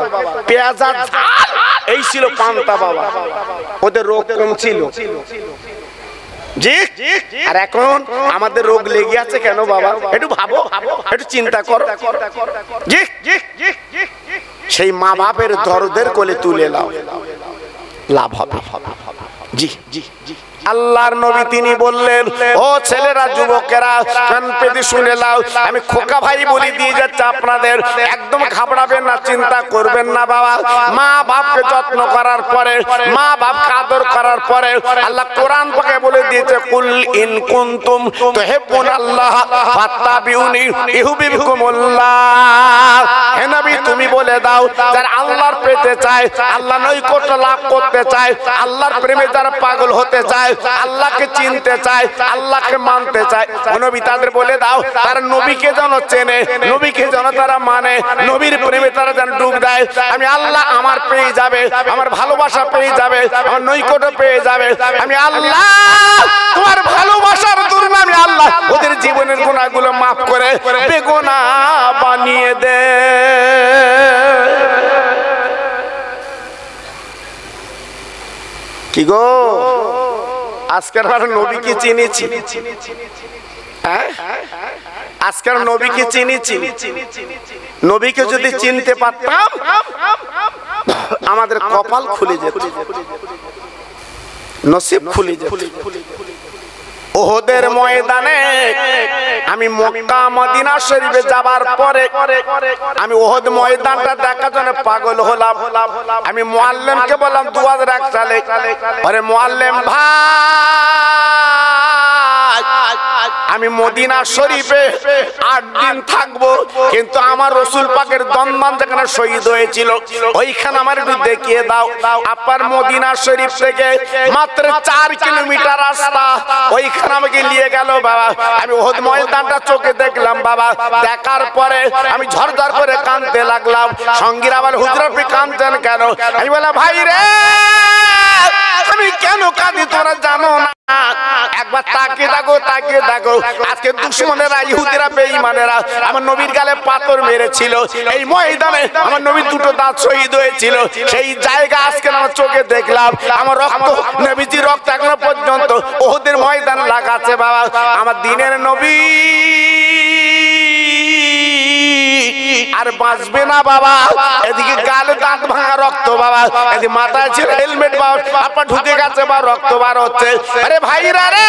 পেঁয়াজ আর ঝাল, এই ছিল পান্তা বাবা, ওদের রোগ কম ছিল। আর এখন আমাদের রোগ লেগে আছে কেন বাবা? একটু ভাবো, একটু চিন্তা করো। সেই মা বাপের দরদের কোলে তুলে নাও, লাভ হবে। জি জি জি। আল্লাহর নবী তিনি বললেন, ও ছেলেরা, যুবকেরা, কান পেতে শুনে নাও, আমি খোকা ভাই বলি দিয়ে যাচ্ছে আপনাদের, একদম ঘাবড়াবেন না, চিন্তা করবেন না বাবা। মা বাপকে যত্ন করার পরে, মা বাপকে আদর করার পরে, আল্লাহ কোরআন পাকে বলে দিয়েছে, কুল ইন কুনতুম তুহিব্বুনাল্লাহ ফাত্তাবিউনি ইউহিব্বুকুমুল্লাহ। হে নবী, তুমি বলে দাও, যারা আল্লাহর পেতে চায়, আল্লাহ নৈকট্য লাভ করতে চায়, আল্লাহর প্রেমে যারা পাগল হতে চায়, আল্লাহকে চিনতে চায়, আল্লাহকে মানতে চায়, নবী তাদের বলে দাও, তারা নবীকে যেন চেনে, নবীকে যেন তারা মানে, নবীর প্রেমে তারা যেন ডুব দেয়। আমি আল্লাহ আমার পেয়ে যাবে, আমার ভালোবাসা পেয়ে যাবে, আমার নৈকট্য পেয়ে যাবে। আমি আল্লাহ তোমার ভালোবাসার দরুন আমি আল্লাহ ওদের জীবনের গুনাহগুলো মাফ করে বেগুনাহ বানিয়ে দে। কি গো, আজকের নবীকে চিনেছি, আজকের নবীকে চিনেছি। নবীকে যদি চিনতে পারতাম আমাদের কপাল খুলে যেত, নসিব খুলে যেত। ওহদের ময়দানে আমি মক্কা মদিনা শরীফে যাবার পরে আমি ওহদ ময়দানটা দেখার জন্য পাগল হলাম। আমি মুআল্লিমকে বললাম 2001 সালে, আরে মুআল্লিম ভাই আমি মদিনা শরীফে 8 দিন থাকবো, কিন্তু আমার রাসূল পাকের দন্দন যেখানে শহীদ হয়েছিল ওইখানে আমার একটু দেখিয়ে দাও। আপনার মদিনা শরীফ থেকে মাত্র 4 কিলোমিটার রাস্তা, ওইখানে আমাকে নিয়ে গেল বাবা। আমি ওহদ ময়দানটা চোখে দেখলাম বাবা। দেখার পরে আমি ঝরঝর করে কাঁদতে লাগলাম। সঙ্গীরা আবার হুজুর আপনি কাঁদছেন কেন? আমি বললাম ভাই রে আমি কেন কাঁদি তোরা জানো না। একবার তাকিয়ে দেখো, তাকিয়ে দেখো, আজকে দুশমনেরা ইহুদিরা বেঈমানেরা আমার নবীর গালে পাথর মেরেছিল, এই ময়দানে আমার নবীর 2টো দাঁত শহীদ হয়েছিল। সেই জায়গা আজকে আমার চোখে দেখলাম। আমার রক্ত, নবীজির রক্ত এখনো পর্যন্ত ওহদের ময়দান লাগাচ্ছে বাবা। আমার দিনের নবী আর বাঁচবে না বাবা। এদিকে গালে দাঁত ভাঙা রক্ত বাবা, এদিকে মাথায় ছিল হেলমেট বাবা, আপনার ঢুকে গেছে বা রক্ত বার হচ্ছে। আরে ভাইরা রে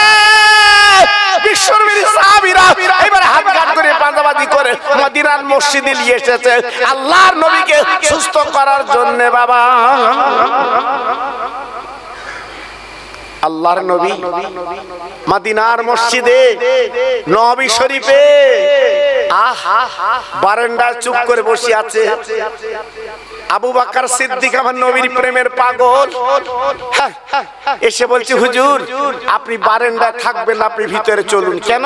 বিশ্বনবীর সাহাবীরা এবারে হাত কাট করে পাঁজাবাজি করে মদিনার মসজিদে নিয়ে এসেছে আল্লাহর নবীকে সুস্থ করার জন্য বাবা। আল্লাহর নবী মদিনার মসজিদে নবী শরীফে বারান্দায় চুপ করে বসে আছে আবু বকর সিদ্দিক, আমার নবীর প্রেমের পাগল। এসে বলছে হুজুর আপনি বারান্দায় থাকবেন, আপনি ভিতরে চলুন। কেন?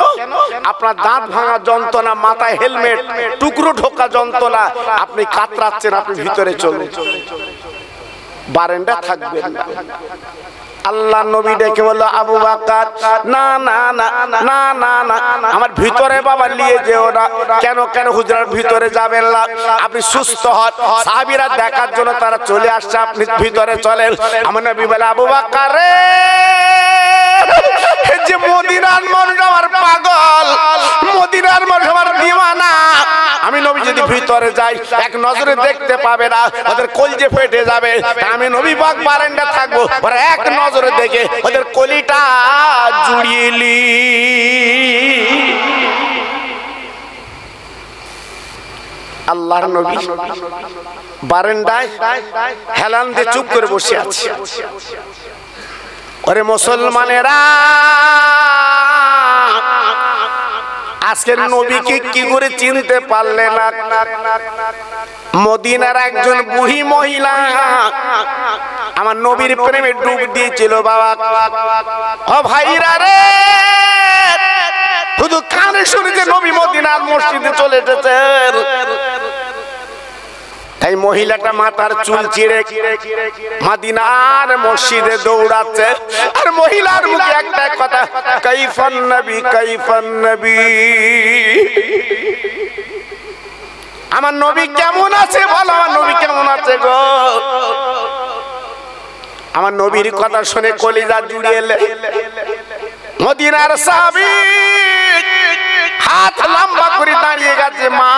আপনার দাঁত ভাঙা যন্ত্রণা, মাথায় হেলমেট, টুকরো ঢোকা যন্ত্রণা, আপনি কাতরাচ্ছেন, আপনি ভিতরে চলুন, বারান্দায় থাকবেন না। আল্লাহ নবী ডেকে বলল আবু বকর না না না না না না আমার ভিতরে বাবা নিয়ে যেও না। কেন? কেন হুজুরের ভিতরে যাবেন না, আপনি সুস্থ হন। সাহাবীরা দেখার জন্য তারা চলে আসছে, আপনি ভিতরে চলেন। আমার নবী বলে আবু বকর রে যে মদিনার মানুষ আমার পাগল, মদিনার মানুষ আমার দিওয়ানা। আমি নবী যদি ভিতরে যাই এক নজরে দেখতে পাবে না, ওদের কলিজা ফেটে যাবে। আমি নবী পাক বারান্দা থাকবো, ওরা এক নজরে দেখে ওদের কলিটা জুড়িয়ে লি। আল্লাহর নবী বারান্দায় হেলান দিয়ে চুপ করে বসে আছে। ওরে মুসলমানেরা আজকের নবীকে কি করে চিনতে পারলে না? মদিনার একজন বুড়ি মহিলা আমার নবীর প্রেমে ডুব দিয়েছিল বাবা। ও ভাইরা রে শুধু কানে শুনেছে নবী মদিনার মসজিদে চলে এসেছেন। এই মহিলাটা মাথার চুল চিড়ে মদিনার মসজিদে দৌড়াচ্ছে, আর মহিলার মুখে একটা কথা কাইফান নবী কাইফান নবী। আমার নবী কেমন আছে বলো, আমার নবী কেমন আছে গো। আমার নবীর কথা শুনে কলিজা জুড়িয়ে এলে মদিনার সাহাবী হাত লম্বা করে দাঁড়িয়ে গেছে। মা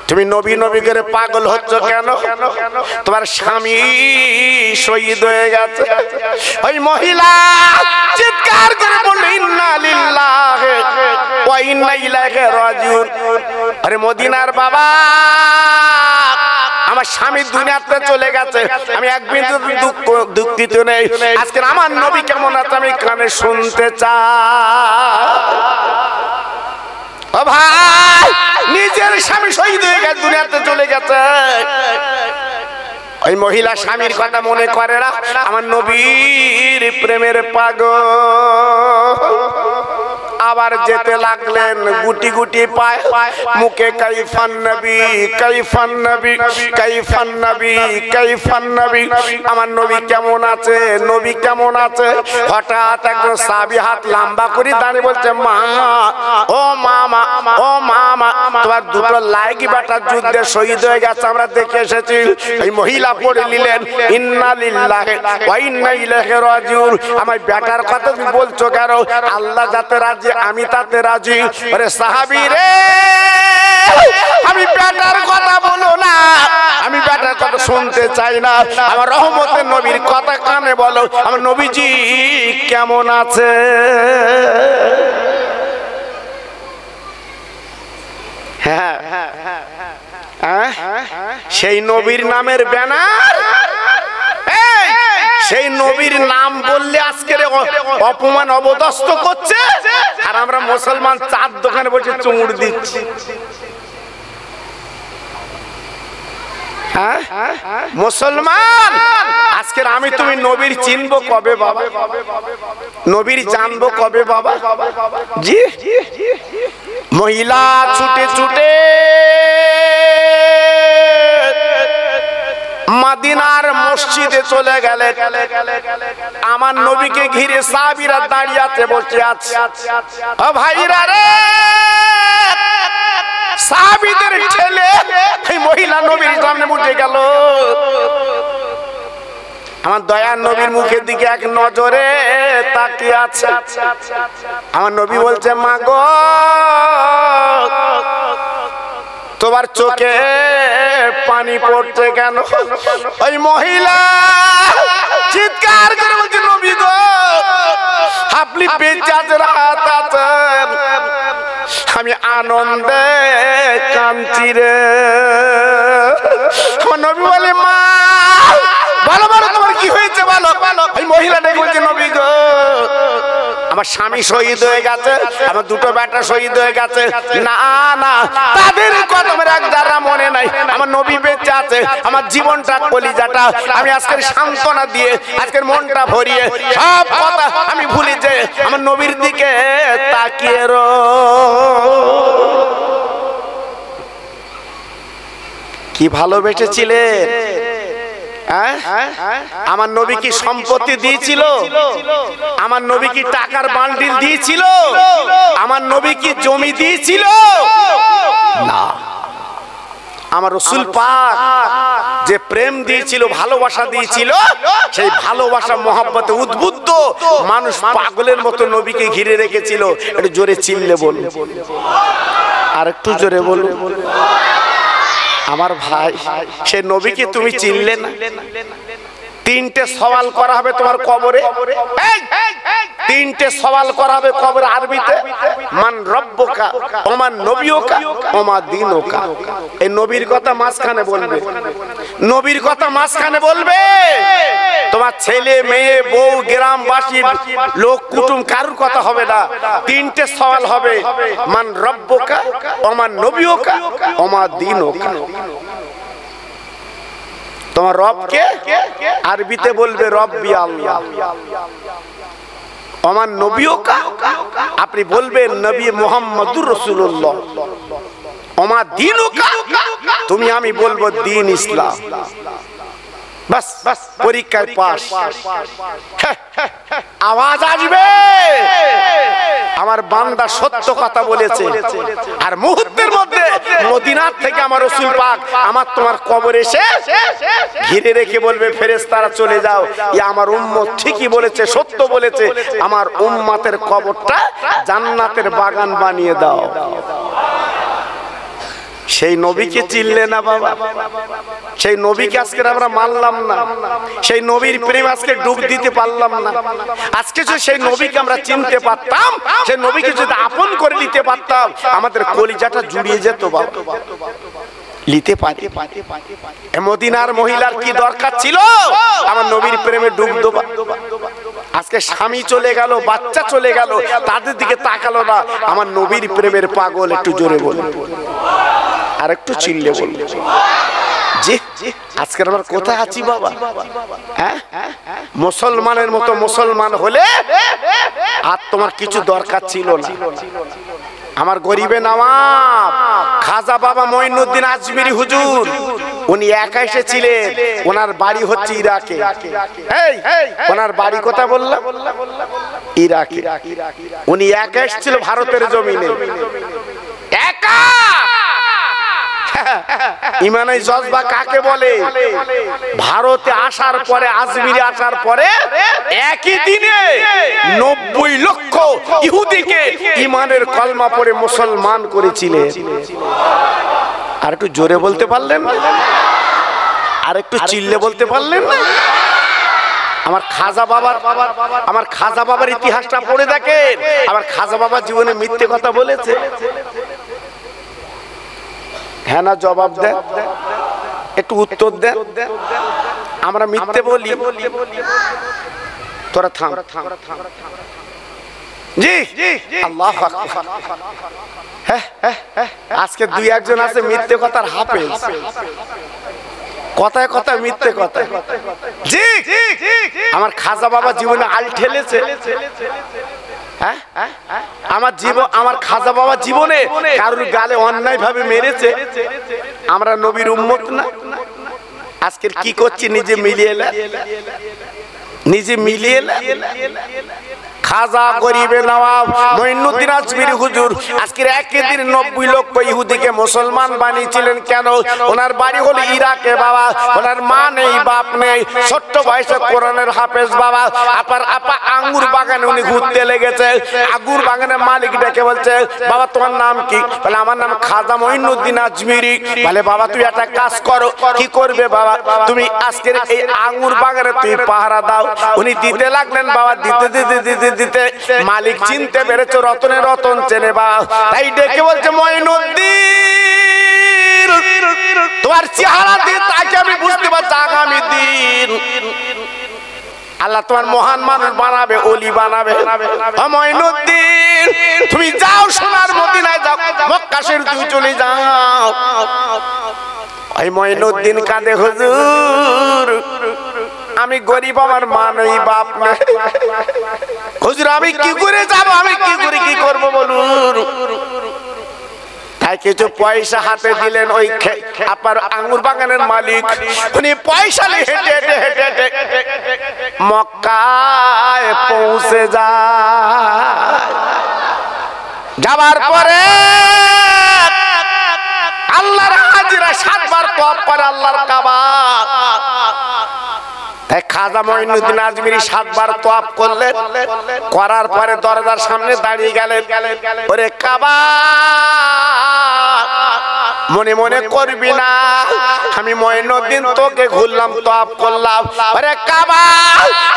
তুমি নবী নবী করে পাগল হচ্ছ কেন? তোমার স্বামী শহীদ হয়ে গেছে। ওই মহিলা চিৎকার করে বলল ইন্না লিল্লাহি ওয়া ইন্না ইলাইহি রাজিউন। আরে মদিনার বাবা আমার স্বামী দুনিয়াতে চলে গেছে, আমি এক বিন্দু দুঃখিত নেই। আজকে আমার নবী কেমন আছে আমি কানে শুনতে চাই। ও ভাই নিজের স্বামী শহীদ হয়ে গেছে, দুনিয়াতে চলে গেছে। ওই মহিলা স্বামীর কথা মনে করে না, আমার নবীর প্রেমের পাগল। আবার যেতে লাগলেন গুটি গুটি পায়, মুখে কাইফান নবী কাইফান নবী কাইফান নবী কাইফান নবী, আমার নবী কেমন আছে, নবী কেমন আছে। হঠাৎ একজন সাহাবী হাত লম্বা করে দাঁড়িয়ে বলছে, মা ও মামা ও মামা, তোমার দুটো লাইকি বেটা যুদ্ধে শহীদ হয়ে গেছে, আমরা দেখে এসেছি। এই মহিলা পড়ে নিলেন ইন্না লিল্লাহি ওয়া ইন্না ইলাইহি রাজিউন। আমার বেটার কথা তুমি বলছো কেন? আল্লাহ যাতে রাজি আমি তাতে রাজি। আরে সাহাবী রে, আমি বেটার কথা বলো না, আমি বেটার কথা শুনতে চাই না, আমার রহমতের নবীর কথা কানে বলো। আমার নবীজি কেমন আছে? হ্যাঁ সেই নবীর নামের ব্যানার, সেই নবীর নাম বললে আজকের অপমান অবদস্ত করছে, আর আমরা মুসলমান চার দোকানে বসে চুমুর দিচ্ছি। মুসলমান আজকের আমি তুমি নবীর চিনবো কবে বাবা, নবীর জানবো কবে বাবা? জি মহিলা ছুটে ছুটে মদিনার মসজিদে চলে গেলে, আমার নবীকে ঘিরে সাহাবীরা দাঁড়িয়ে আছে, বসে আছে। ও ভাইরা রে, সাহাবীদের ঠেলে এই মহিলা নবীর সামনে উঠে গেল। আমার দয়ার নবীর মুখের দিকে এক নজরে তাকিয়ে আছে। আমার নবী বলছে, মা গো, তোমার চোখে পানি পড়ছে কেন? ওই মহিলা চিৎকার করে বলছে, নবী গো, আপনি বেঁচে আছেন, রাত আছেন, আমি আনন্দে কাঁদছি রে। আমার নবী বলে, মা ভালো ভালো, তোমার কি হয়েছে বলো। ওই মহিলাটা বলছে, নবী গো, আমার স্বামী শহীদ হয়ে গেছে, আমার দুটো বেটা শহীদ হয়ে গেছে। না না, তাদের কথা আমার এক যারা মনে নাই, আমার নবী বেঁচে আছে, আমার জীবনটা কলিজাটা আমি আজকের সান্ত্বনা দিয়ে আজকের মনটা ভরিয়ে সব কথা আমি ভুলে যে আমার নবীর দিকে তাকিয়ে রো। কি ভালোবেসেছিলেন? আমার নবী কি সম্পত্তি দিয়েছিল? আমার নবী কি টাকার বান্ডিল দিয়েছিল? আমার নবী কি জমি দিয়েছিল? না, আমার রাসূল পাক যে প্রেম দিয়েছিল, ভালোবাসা দিয়েছিল, সেই ভালোবাসা মহব্বতে উদ্বুদ্ধ মানুষ পাগলের মতো নবীকে ঘিরে রেখেছিল। একটু জোরে চিল্লে বলুন, আর একটু জোরে বলুন। আমার ভাই, সে নবীকে তুমি চিনলে না। তিনটে সওয়াল করা হবে তোমার কবরে, তিনটে সওয়াল করা হবে কবরে আরবিতে, মান রব্বুকা ওমান নবিয়ুকা ওমা দীনুকা। এই নবীর কথা মাঝখানে বলবে, নবীর কথা মাঝখানে বলবে। তোমার ছেলে মেয়ে বউ গ্রামবাসী লোক কুটুম কারুর কথা হবে না। তিনটে সওয়াল হবে, মান রব্বুকা ওমান নবিয়ুকা ওমা দীনুকা। তোমার রবকে আরবিতে বলবে রব্বি আল্লাহ। আমার নবীওকা আপনি বলবেন নবী মুহাম্মদুর রাসূলুল্লাহ। আমার দ্বীনুকা তুমি আমি বলবো দ্বীন ইসলাম। বাস পরীক্ষায় পাস। আওয়াজ আসবে আমার বান্দা সত্য কথা বলেছে, আর মুহূর্তের মধ্যে মদিনা থেকে আমার রাসূল পাক আমার তোমার কবর এসে ঘিরে রেখে বলবে, ফেরেশতারা চলে যাও, ই আমার উম্মত ঠিকই বলেছে, সত্য বলেছে, আমার উম্মতের কবরটা জান্নাতের বাগান বানিয়ে দাও। সেই নবীকে চিনলে না বাবা, সেই নবীকে আজকে আমরা মানলাম না, সেই নবীর প্রেম আজকে ডুব দিতে পারলাম না। আজকে যদি সেই নবীকে আমরা চিনতে পারতাম, সেই নবীকে যদি আপন করে নিতে পারতাম, আমাদের কলিজাটা জুড়িয়ে যেত বাবা। নিতে পারে মদিনার মহিলার কি দরকার ছিল আমার নবীর প্রেমে ডুব দেওয়া? আজকে স্বামী চলে গেল, বাচ্চা চলে গেল, তাদের দিকে তাকালো না, আমার নবীর প্রেমের পাগল। একটু জোরে বলুন, আর একটু চিল্লে বলুন। জি আজকে আমরা কোথায় আছি বাবা? হ্যাঁ, মুসলমানের মতো মুসলমান হলে আর তোমার কিছু দরকার ছিল না। আমার গরিবে নওয়াব খাজা বাবা মঈনুদ্দিন আজমিরি হুজুর, উনি একা এসেছিলেন। ওনার বাড়ি হচ্ছে ইরাকে। ওনার বাড়ি কোথায় বললাম? ইরাকে। উনি একা এসেছিল ভারতের জমিনে, একা। ইমানের জজবা কাকে বলে? ভারতে আসার পরে, আজমিরে আসার পরে একই দিনে 90 লক্ষ ইহুদিকে ইমানের কলমা পড়ে মুসলমান করেছিলেন। আর একটু জোরে বলতে পারলেন না? আর একটু চিল্লে বলতে পারলেন না? আমার খাজা বাবার ইতিহাসটা পড়ে দেখেন। আমার খাজা বাবা জীবনে মিথ্যে কথা বলেছে? হ্যাঁ না জবাব দেন, একটু উত্তর দেন। আমরা মিথ্যে বলি? তোরা থাম। জি আল্লাহু আকবার। আজকে দুই একজন আছে মিথ্যে কথার হাফেজ, কথায় কথায় মিথ্যে কথা। জি আমার খাজা বাবা জীবনে আল ঠেলেছে। আমার খাজা বাবা জীবনে কারোর গালে অন্যায় ভাবে মেরেছে? আমরা নবীর উম্মত না? আজকে কি করছি? নিজে মিলিয়ে খাজা গরিবে নওয়াব মঈনুদ্দিন আজমিরি হুজুর আজকের একই দিন 90 লক্ষ ইহুদিকে মুসলমান বানিয়েছিলেন। কেন? ওনার বাড়ি হলো ইরাকে বাবা। ওনার মা নেই, বাপ নেই, ছোট্ট বয়সে কোরআনের হাফেজ বাবা। আপা আঙ্গুর বাগানে উনি ঘুরতে লেগেছে। আঙ্গুর বাগানের মালিক ডেকে বলছে, বাবা তোমার নাম কি? বলে আমার নাম খাজা মঈনুদ্দিন আজমিরি। বলে বাবা তুই একটা কাজ করো। কি করবে বাবা? তুমি আজকের এই আঙ্গুর বাগানে তুই পাহারা দাও। উনি দিতে লাগলেন বাবা, দিতে দিতে দিতে দিতে মালিক চিনতে পেরেছে, রতনে রতন চেনে বাবা। তাই ডেকে বলছে, মঈনুদ্দিন তোমার চেহারা দিয়ে তাকে আমি বুঝতে পারছি আগামী দিন আল্লাহ তোমার মহান মানুষ বানাবে, ওলি বানাবে। মঈনুদ্দিন তুমি যাও, সোনার মদিনায় যাও, মক্কা শরীফ তুমি চলে যাও। ওই মঈনুদ্দিন কাঁদে, হুজুর আমি গরিব, আমার মা নেই, বাপ নেই। হুজুর আমি কি করে যাব? আমি কি করে কি করব বলুন? তাই কিছু পয়সা হাতে দিলেন ওই আপনার আঙ্গুর বাগানের মালিক। উনি পয়সা নিয়ে হেঁটে হেঁটে হেঁটে হেঁটে মক্কায় পৌঁছে যায়। যাবার পরে আল্লাহর হাজিরা 7 বার তওয়াফ করে আল্লাহর কাবা। খাজা মঈনুদ্দিন আজমিরি 7 বার তওয়াফ করলেন। করার পরে দরজার সামনে দাঁড়িয়ে গেলেন। ওরে কাবা মনে মনে করবি না, আমি মঈনুদ্দিন তোকে ঘুরলাম, তওয়াফ করলাম। ওরে কাবা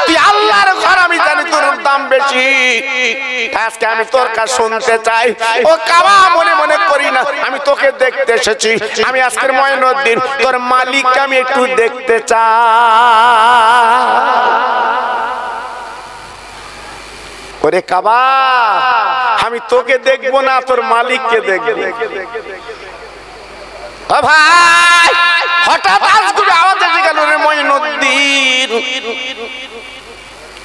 তুই আল্লাহর ঘর, আমি জানি তোর দাম বেশি, আজকে আমি তোর কাছে শুনতে চাই। ও কাবা মনে মনে করি না, আমি তোকে দেখতে এসেছি। আমি আজকের মঈনুদ্দিন তোর মালিককে আমি একটু দেখতে চাই। ওরে কাবা আমি তোকে দেখবো না, তোর মালিককে দেখবো। ও ভাই হঠাৎ আজগুবি আওয়াজ এসে গেল, রে মঈনুদ্দিন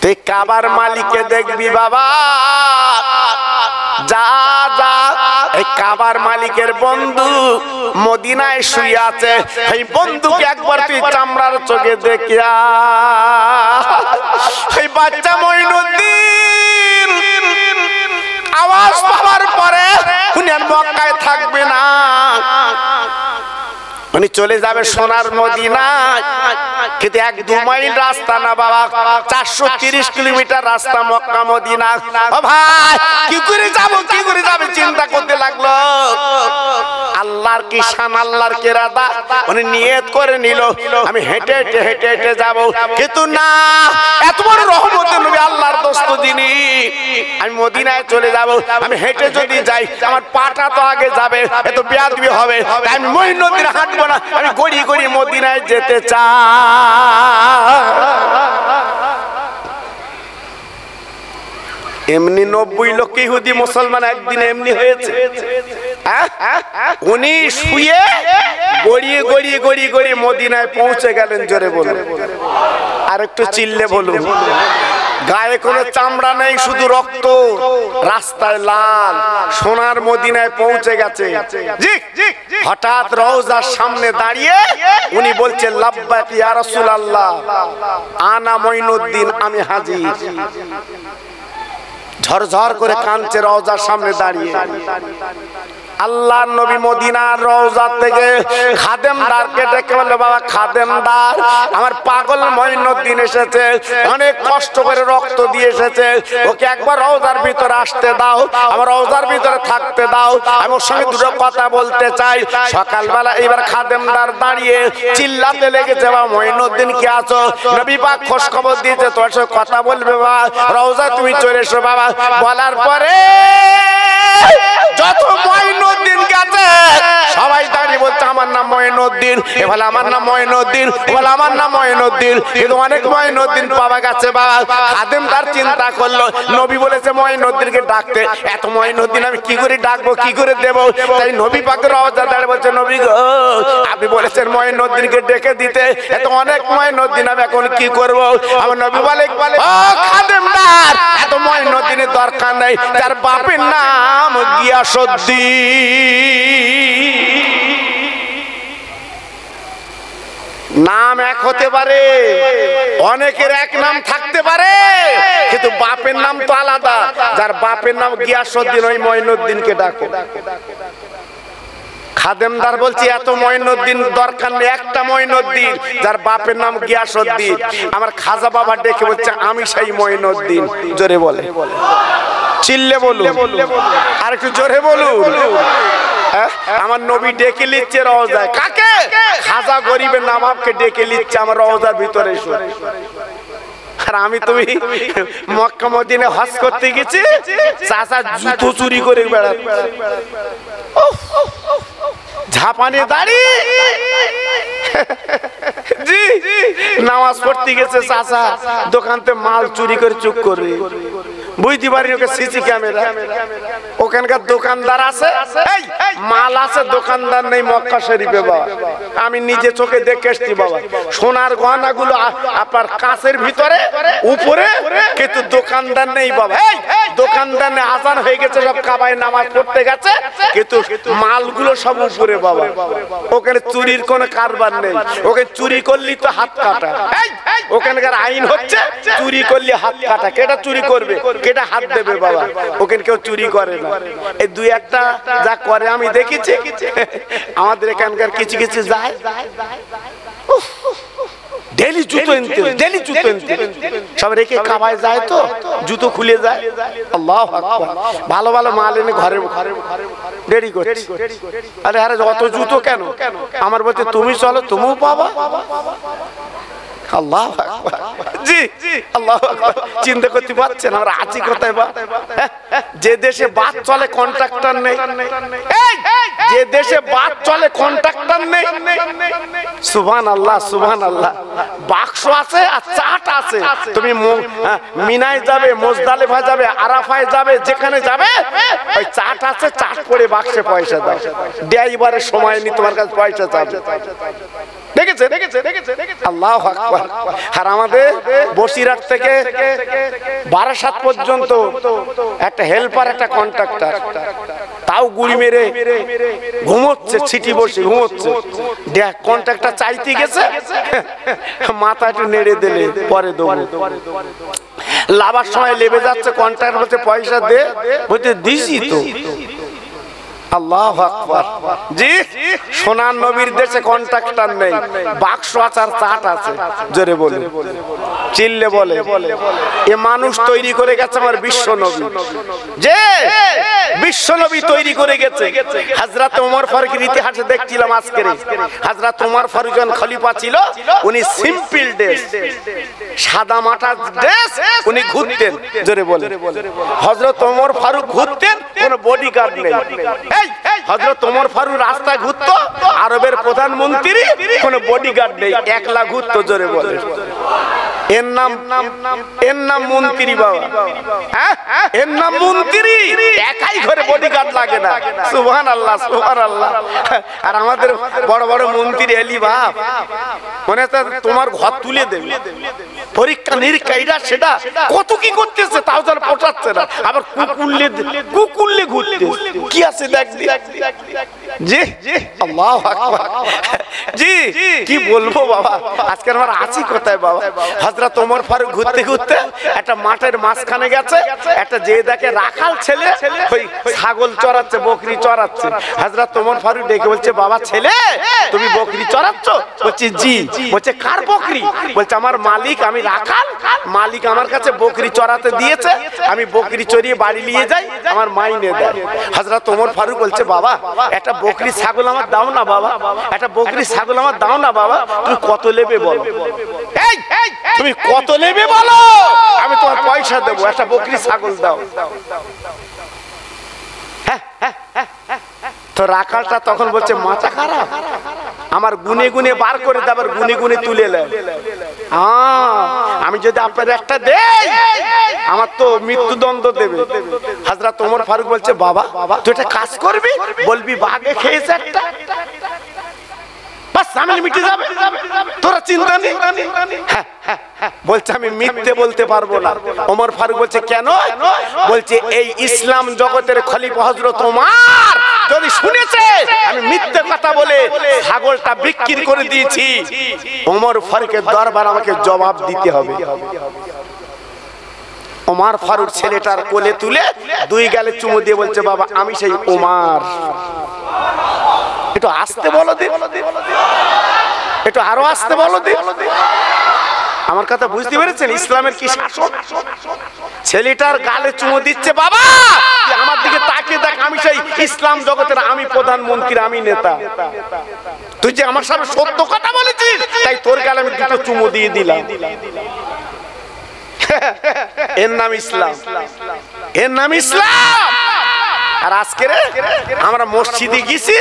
তুই কাবার মালিককে দেখবি বাবা, যা যা। এই কাবার মালিকের বন্ধু মদিনায় শুয়ে আছে, এই বন্ধুকে একবার তুই চামড়ার চোখে দেখিয়া। এই বাচ্চা মঈনুদ্দিন আওয়াজ পাওয়ার পরে উনি আর মক্কায় থাকবে না, উনি চলে যাবে সোনার মদিনায়। কিন্তু 1-2 মাইল রাস্তা না বাবা, 430 কিলোমিটার রাস্তা মক্কা মদিনা। ও ভাই কি করে যাব, কি করে যাবে চিন্তা করতে লাগলো। আল্লাহর কি শান, আল্লাহর কিরাদা। উনি নিয়ত করে নিল আমি হেঁটে হেঁটে হেঁটে হেঁটে যাব। কিন্তু না, এত বড় রহমতের নবী, আল্লাহর দোস্ত যিনি, আমি মদিনায় চলে যাব। আমি হেঁটে যদি যাই আমার পাটা তো আগে যাবে, এত বেয়াদবি হবে। আমি মঈনুদ্দিন হাঁটবো না, আমি গড়ি গড়ি মদিনায় যেতে চাই। এমনি 90 লক্ষ ইহুদি মুসলমান একদিন এমনি হয়েছে। উনি শুয়ে গড়িয়ে গড়িয়ে গড়িয়ে গড়িয়ে মদিনায় পৌঁছে গেলেন। জোরে বলুন, আর একটু চিল্লে বলুন। গায়ে কোনো চামড়া নেই, শুধু রক্ত, রাস্তায় লাল, সোনার মদিনায় পৌঁছে গেছে। হঠাৎ রওজার সামনে দাঁড়িয়ে উনি বলছেন, লাব্বাইক ইয়া রাসূলুল্লাহ, আনা মঈনুদ্দিন, আমি হাজির। ঝরঝর করে কাঁদছে রওজার সামনে দাঁড়িয়ে। আল্লাহর নবী মদিনার রওজা থেকে খাদেমদারকে ডেকে বলল, বাবা খাদেমদার, আমার পাগল মঈনুদ্দিন এসেছে, অনেক কষ্ট করে রক্ত দিয়ে এসেছে, ওকে একবার রওজার ভিতরে আসতে দাও, আমার রওজার ভিতরে থাকতে দাও, আমি ওর সঙ্গে দুটো কথা বলতে চাই। সকালবেলা এবার খাদেমদার দাঁড়িয়ে চিল্লাতে লেগেছে, বাবা মঈনুদ্দিন কি আছো? নবী পাক খোঁজ খবর দিয়েছে, তোর সঙ্গে কথা বলবে বাবা, রওজা তুমি চলে এসো বাবা। বলার পরে যত মঈনুদ্দিন গেছে সবাই দাঁড়িয়ে বলছে, আমার নাম মঈনুদ্দিন। এ বলে আমার নাম মঈনুদ্দিন, বলে আমার নাম মঈনুদ্দিন। কিন্তু অনেক মঈনুদ্দিন পাওয়া গেছে বাবা। খাদেমদার চিন্তা করলো, নবী বলেছে মঈনুদ্দিনকে ডাকতে, এত মঈনুদ্দিন আমি কি করে ডাকবো, কি করে দেবো? তাই নবী পাকের রওজা দাঁড়িয়ে বলছে, নবী গো, আপনি বলেছেন মঈনুদ্দিনকে ডেকে দিতে, এত অনেক মঈনুদ্দিন আমি এখন কি করব? আমার নবী বলে, ও খাদেমদার, এত মঈনুদ্দিনের দরকার নেই, তার বাপের নাম গিয়াসউদ্দিন। নাম এক হতে পারে, অনেকের এক নাম থাকতে পারে, কিন্তু বাপের নাম তো আলাদা। যার বাপের নাম গিয়াসউদ্দিন, ওই মঈনুদ্দিনকে ডাকো। খাদেমদার বলছি, এত মঈনুদ্দিন দরকার নেই, একটা মঈনুদ্দিন যার বাপের নাম গিয়াসউদ্দিন। আমার খাজা বাবা ডেকে বলছে, আমি সেই মঈনুদ্দিন। জোরে বলে, চিল্লে বলুন, আর একটু জোরে বলুন। আমার নবী ডেকে নিচ্ছে রওজায়। কাকে? খাজা গরিবের নবাবকে ডেকে নিচ্ছে আমার রওজার ভিতরে এসো। আর আমি তুমি মক্কা মদিনা হজ করতে গেছি, চাচা জুতো চুরি করে বেড়াচ্ছে, ঝাপানে দাড়ি, জি নামাজ পড়তে গেছে চাচা, দোকানতে মাল চুরি করে চুপ করে বুঝতে পারি ওকে সিসি ক্যামেরা। ওখানকার দোকানদার আছে, মাল আছে, দোকানদার নেই মক্কা শরীফে বাবা। আমি নিজে চোখে দেখে এসছি বাবা, সোনার গহনা গুলো আপনার কাছের ভিতরে উপরে, কিন্তু দোকানদার নেই বাবা। দোকানদার নেই, আজান হয়ে গেছে, সব কাবায় নামাজ পড়তে গেছে, কিন্তু মালগুলো সব উপরে বাবা। ওখানে চুরির কোনো কারবার নেই, ওকে চুরি করলি তো হাত কাটা। ওখানকার আইন হচ্ছে চুরি করলে হাত কাটা। কেটা চুরি করবে, কেটা হাত দেবে বাবা। ওখানে কেউ চুরি করে না। এই দুই একটা যা করে আমি দেখেছি। আমাদের এখানকার কিছু কিছু যায়, ডেলি জুতো এনতে, ডেলি জুতো এনতে, সব রেখে কাবায় যায় তো জুতো খুলে যায়। আল্লাহু আকবার। ভালো ভালো মাল এনে ঘরে দেরি করছে। আরে আরে অত জুতো কেন? আমার বলতে তুমি চলো, তুমিও পাবা। আল্লাহু আকবার। জি আল্লাহু আকবার। চিন্তা করতে পারছেন আমরা আছি কোথায় বা? যে দেশে বাস চলে কন্ট্রাক্টর নেই, যে দেশে বাস চলে কন্ট্রাক্টর নেই। সুবহানাল্লাহ সুবহানাল্লাহ। বাক্স আছে আর চাট আছে। তুমি মিনায় যাবে, মুজদালিফা যাবে, আরাফায় যাবে, যেখানে যাবে ওই চাট আছে, চাট পড়ে বাক্সে পয়সা দাও। ড্রাইভারের সময় নি তোমার কাছে পয়সা চাবে। দেখেছে দেখেছে দেখেছে আল্লাহু আকবার। আর আমাদের বসিরহাট থেকে বারাসাত পর্যন্ত একটা হেল্পার, একটা কন্ট্রাক্টর, তাও গুলি মেরে ঘুমোচ্ছে, ছিটি বসে ঘুমোচ্ছে। কন্ট্রাক্টর চাইতে গেছে, মাথা একটু নেড়ে দিলে পরে দেবো। লাভার সময় লেবে যাচ্ছে, কন্ট্রাক্টর বলছে পয়সা দে, বলতে দিছি তো। আল্লাহু আকবার। জি সোনার নবীর দেশে কন্ট্রাক্টর নেই, বাক্স আচার চাট আছে। জোরে বলে, চিল্লে বলে। এ মানুষ তৈরি করে গেছে আমার বিশ্ব নবী, যে বিশ্ব নবী তৈরি করে গেছে। হযরত ওমর ফারুকের ইতিহাসে দেখছিলাম আজকে, হযরত ওমর ফারুক যখন খলিফা ছিল, উনি সিম্পল ড্রেস, সাদা মাটা ড্রেস উনি ঘুরতেন। জোরে বলে, হযরত ওমর ফারুক ঘুরতেন, কোনো বডিগার্ড নেই। হযরত ওমর ফারুক রাস্তায় ঘুরতো, আরবের প্রধানমন্ত্রী, কোনো বডিগার্ড নেই, একলা ঘুরতো। জোরে বলে, এর নাম মন্ত্রী বাবা, হ্যাঁ এর নাম মন্ত্রী, একাই ঘরে বডিগার্ড লাগে না। সুবহানাল্লাহ সুবহানাল্লাহ। আর আমাদের বড় বড় মন্ত্রী এলি বাপ, মনে তো তোমার ঘর তুলে দেবে, পরীক্ষা নিরীক্ষা এটা সেটা কত কি করতেছে, তাও যেন পটাচ্ছে না। আবার কুকুরলে ঘুরতে কি আছে দেখ জি জি আল্লাহু আকবার। জি কি বলবো বাবা, আজকে আমার আছি কোথায় বাবা। হযরত ওমর ফারুক ঘুরতে ঘুরতে একটা মাঠের মাঝখানে গেছে, একটা যে দেখে রাখাল ছেলে ওই ছাগল চড়াচ্ছে, বকরি চড়াচ্ছে। হযরত ওমর ফারুক ডেকে বলছে, বাবা ছেলে তুমি বকরি চড়াচ্ছ? বলছে জি। বলছে কার বকরি? বলছে আমার মালিক, আমি রাখাল, মালিক আমার কাছে বকরি চড়াতে দিয়েছে, আমি বকরি চড়িয়ে বাড়ি নিয়ে যাই, আমার মাইনে দেয়। হযরত ওমর ফারুক বলছে, বাবা একটা বকরি ছাগল আমার দাও না বাবা, একটা বকরি ছাগল আমার দাও না বাবা। তুমি কত নেবে বলো, এই তুমি কত নেবে বলো, আমি তোমার পয়সা দেবো, একটা বকরি ছাগল দাও। তো রাখালটা তখন বলছে, মাথা খারাপ, আমার গুনে গুনে বার করে দেব, আর গুনে গুনে তুলে নেন। আমি যদি আপনার একটা দেই আমার তো মৃত্যুদণ্ড দেবে। হযরত ওমর ফারুক বলছে, বাবা তুই একটা কাজ করবি, বলবি বাঘে খেয়েছে একটা, বাস ঝামেলা মিটে যাবে, তোরা চিন্তা নেই। বলছে আমি মিথ্যে বলতে পারবো না। ওমর ফারুক বলছে কেন? বলছে এই ইসলাম জগতের খলিফা হযরত ওমর যদি শুনেছে আমি মিথ্যে কথা বলে ছাগলটা বিক্রি করে দিয়েছি, ওমর ফারুকের দরবার আমাকে জবাব দিতে হবে। ওমর ফারুক ছেলেটার কোলে তুলে দুই গালে চুমু দিয়ে বলছে, বাবা আমি সেই ওমর। একটু আসতে বলো দি, একটু আরো আসতে বলো দি। আমার কথা বুঝতে পেরেছেন ইসলামের কি শাসন? ছেলেটার গালে চুমু দিচ্ছে, বাবা আমার দিকে তাকিয়ে দেখ, আমি সেই ইসলাম জগতের, আমি প্রধানমন্ত্রী, আমি নেতা, তুই যে আমার সামনে সত্য কথা বলেছিস, তাই তোর গালে আমি দুটো চুমু দিয়ে দিলাম। এর নাম ইসলাম, এর নাম ইসলাম। আর আজকে আমরা মসজিদে গেছি,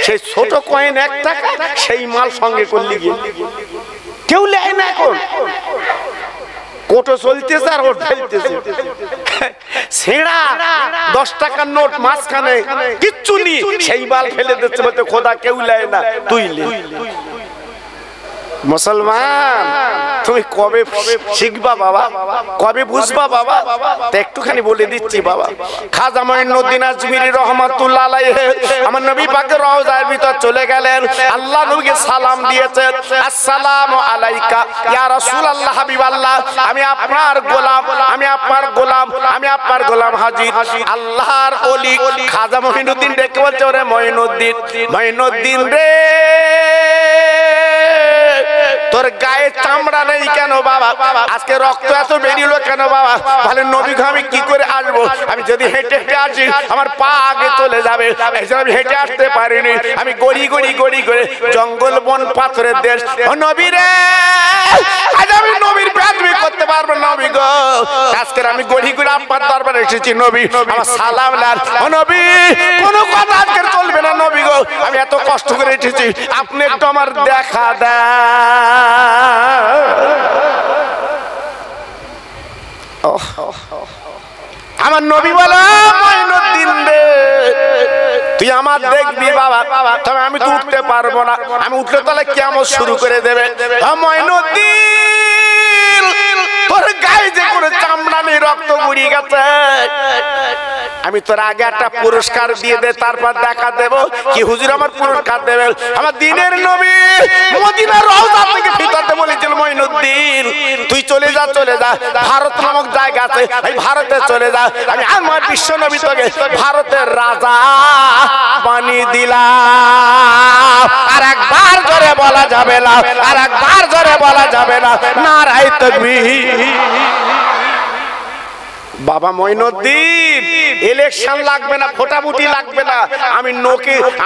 সেই ছোট কয়েন 1 টাকা, সেই মাল সঙ্গে করলি গিয়ে কেউ লেয় না। এখন কোটো চলতেছে আর ওট ফেলতেছে, ছেঁড়া 10 টাকার নোট মাঝখানে কিচ্ছু নেই, সেই মাল ফেলে দিচ্ছে, বলতে খোদা কেউ লেয় না, তুই লে। মুসলমান তুমি কবে শিখবা বাবা, কবে বুঝবা বাবা? তা একটুখানি বলে দিচ্ছি বাবা। খাজা মঈনুদ্দিন আজমিরি রহমাতুল্লাহ আলাইহি আমার নবী পাকের রওজার ভিতর চলে গেলেন, আল্লাহ নবীকে সালাম দিয়েছেন, আসসালামু আলাইকা ইয়া রাসূলুল্লাহ হাবিবাল্লাহ, আমি আপনার গোলাম, আমি আপনার গোলাম, আমি আপনার গোলাম হাজির, আল্লাহর ওলি। খাজা মঈনুদ্দিন ডেকে বলছে, ওরে মঈনুদ্দিন, মঈনুদ্দিন রে তোর গায়ে চামড়া নেই কেন বাবা? আজকে রক্ত এত বেরিয়েলো কেন বাবা? তাহলে নবী আমি কি করে আসবো? আমি যদি হেঁটে হেঁটে আসি আমার পা আগে চলে যাবে, আমি হেঁটে আসতে পারিনি, আমি গড়ি গড়ি গড়ি করে জঙ্গল বন পাথরের দেশ। ও নবী রে, আজ আমি নবীর প্রাথমিক করতে পারবো নবী গো, আজকে আমি গড়ি করে আপনার দরবারে এসেছি নবী, আমার সালাম লাল। ও নবী কোনো কথা আজকে চলবে না নবী গো, আমি এত কষ্ট করে এসেছি, আপনি একটু আমার দেখা দেন। আমার নবী বলে, মঈনুদ্দিন রে তুই আমার দেখবি বাবা, তবে আমি তো উঠতে পারবো না, আমি উঠলে তাহলে কিয়ামত শুরু করে দেবে। মঈনুদ্দিন তোর গায়ে যে করে চামড়া নেই, রক্ত গড়িয়ে গেছে, আমি তোর আগে একটা পুরস্কার দিয়ে দে, তারপর দেখা দেব কি হুজুর আমার পুরস্কার দেবেন। আমার দিনের নবী মদিনার রওজা থেকে ফিরতে বলেছিল, মঈনুদ্দিন তুই চলে যা, চলে যা, ভারত নামক জায়গা আছে, এই ভারতে চলে যা, আমি আমার বিশ্ব নবী তোকে ভারতের রাজা বানিয়ে দিলাম। আর একবার জোরে বলা যাবে না, আর একবার জোরে বলা যাবে না, নারায়ে তাকবীর। বাবা মঈনুদ্দিন ইলেকশন লাগবে না, ভোটাভুটি লাগবে না,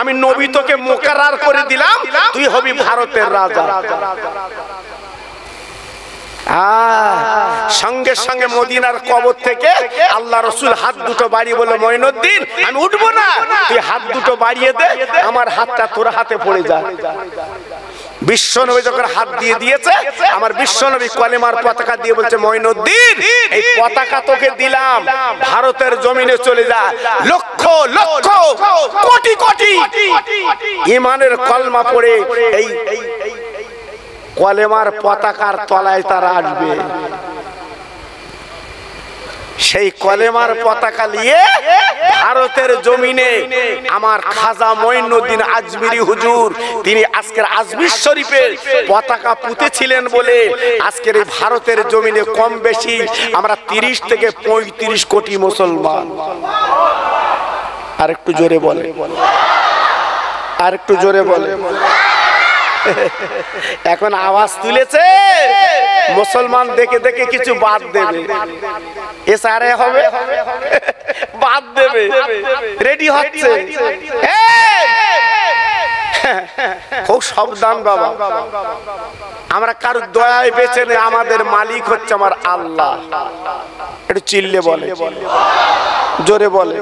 আমি নবী তোকে মুকাররার করে দিলাম, তুই হবি ভারতের রাজা। সঙ্গে সঙ্গে মদিনার কবর থেকে আল্লাহ রসুল হাত দুটো বাড়িয়ে বলল, মঈনুদ্দিন আমি উঠবো না, তুই হাত দুটো বাড়িয়ে দে, আমার হাতটা তোর হাতে পড়ে যায়। বিশ্বনবী যখন হাত দিয়ে দিয়েছে, আমার বিশ্বনবী কলেমার পতাকা দিয়ে বলছে, মঈনুদ্দিন এই পতাকা তোকে দিলাম, ভারতের জমিনে চলে যা, লক্ষ লক্ষ কোটি কোটি ঈমানের কলমা পড়ে এই কলেমার পতাকার তলায় তারা আসবে। সেই কলেমার পতাকা নিয়ে ভারতের জমিনে আমার খাজা মঈনুদ্দিন আজমিরি হুজুর, তিনি আজকের আজমির শরীফের পতাকা পুঁতেছিলেন বলে আজকের এই ভারতের জমিনে কম বেশি আমরা 30 থেকে 35 কোটি মুসলমান। আর একটু জোরে বলে, আর একটু জোরে বলে। এখন আওয়াজ তুলেছে, মুসলমান দেখে দেখে কিছু বাদ দেবে, এসারে হবে, বাদ দেবে, রেডি হচ্ছে। খুব সাবধান বাবা, আমরা কারোর দয়ায় বেঁচে নেই, আমাদের মালিক হচ্ছে আমার আল্লাহ। একটু চিল্লে বলে, জোরে বলে।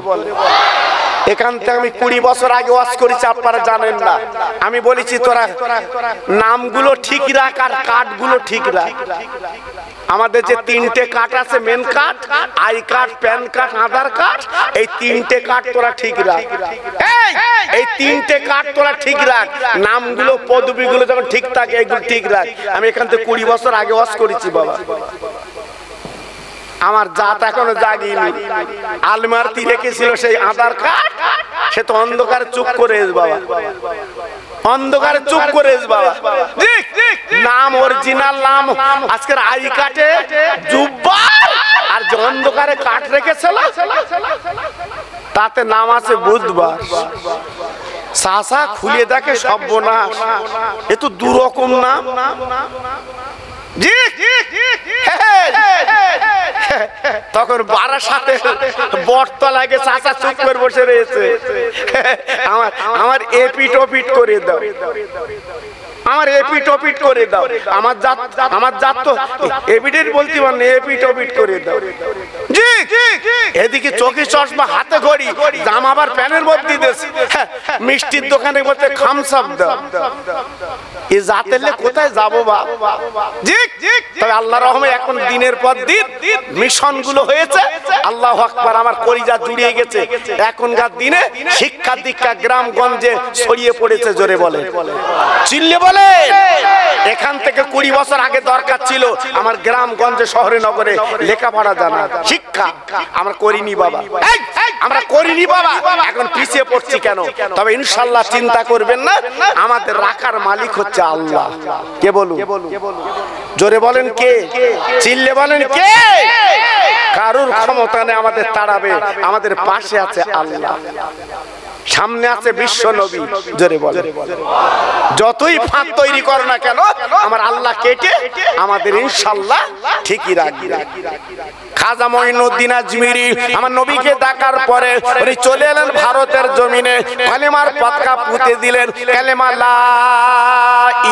এখান থেকে আমি 20 বছর আগে ওয়াজ করেছি, আপনারা জানেন না। আমি বলেছি তোরা নামগুলো ঠিক রাখ আর কার্ডগুলো ঠিক রাখ। আমাদের যে 3টে কার্ড আছে, main card, I card, PAN card, Aadhaar card, এই 3টে কার্ড তোরা ঠিক রাখ। এই 3টে কার্ড তোরা ঠিক রাখ, নামগুলো পদবিগুলো যখন ঠিক থাকে এগুলো ঠিক রাখ। আমি এখান থেকে 20 বছর আগে ওয়াজ করেছি বাবা। আমার জাত এখনো জাগিনি। আলমারি রেখেছিল সেই আধার কার্ড, সে তো অন্ধকারে চুপ করে বাবা, অন্ধকারে চুপ করে বাবা। নাম অরিজিনাল নাম আজকের আই কার্ডে জুব্বার, আর যে অন্ধকারে কাট রেখেছিল তাতে নাম আছে বুধবার। সাসা খুলে দেখে সর্বনাশ, এ তো দুরকম নাম। তখন বারার সাথে বটতলা লাগে, চাচা চুপ করে বসে রয়েছে। আমার এপিট ওপিট করে দাও, আমার এপিট ওপিট করে দাও। আমার জাত তো এপিটের বলতে পারেন, এপিট ওপিট করে দাও। এদিকে চোখে চশমা, হাতে ঘড়ি, জামা আবার প্যানের মধ্যে দিয়েছে। মিষ্টির দোকানে বলতে খামসাপ দাও। এ জাতেলে কোথায় যাবো বাবা? তবে আল্লাহ রহমে এখন দিনের পর দিন মিশন গুলো হয়েছে। আল্লাহু আকবার, আমার কলিজা জুড়িয়ে গেছে। এখনকার দিনে শিক্ষা দীক্ষা গ্রামগঞ্জে ছড়িয়ে পড়েছে। জোরে বলে, চিল্লে বলে। এখান থেকে 20 বছর আগে দরকার ছিল আমার গ্রামগঞ্জে, শহরে নগরে লেখাপড়া জানা, শিক্ষা। আমরা করিনি বাবা, আমরা করিনি বাবা। এখন পিছিয়ে পড়ছি কেন? তবে ইনশাআল্লাহ চিন্তা করবেন না, আমাদের রাখার মালিক হচ্ছে আল্লাহ। কে বলুন? জোরে বলেন কে? চিল্লে বলেন কে? কারুর ক্ষমতা নেই আমাদের তাড়াবে, আমাদের পাশে আছে আল্লাহ, সামনে আছে বিশ্ব নবী। জোরে বলেন। যতই ফাঁদ তৈরি করো না কেন, আমার আল্লাহ কেটে আমাদের ইনশাআল্লাহ ঠিকই রাখবে। খাজা মঈনুদ্দিন আজমিরি আমার নবীকে ডাকার পরে উনি চলে এলেন ভারতের জমিনে, কালেমার পতাকা পুঁতে দিলেন, কালেমা লা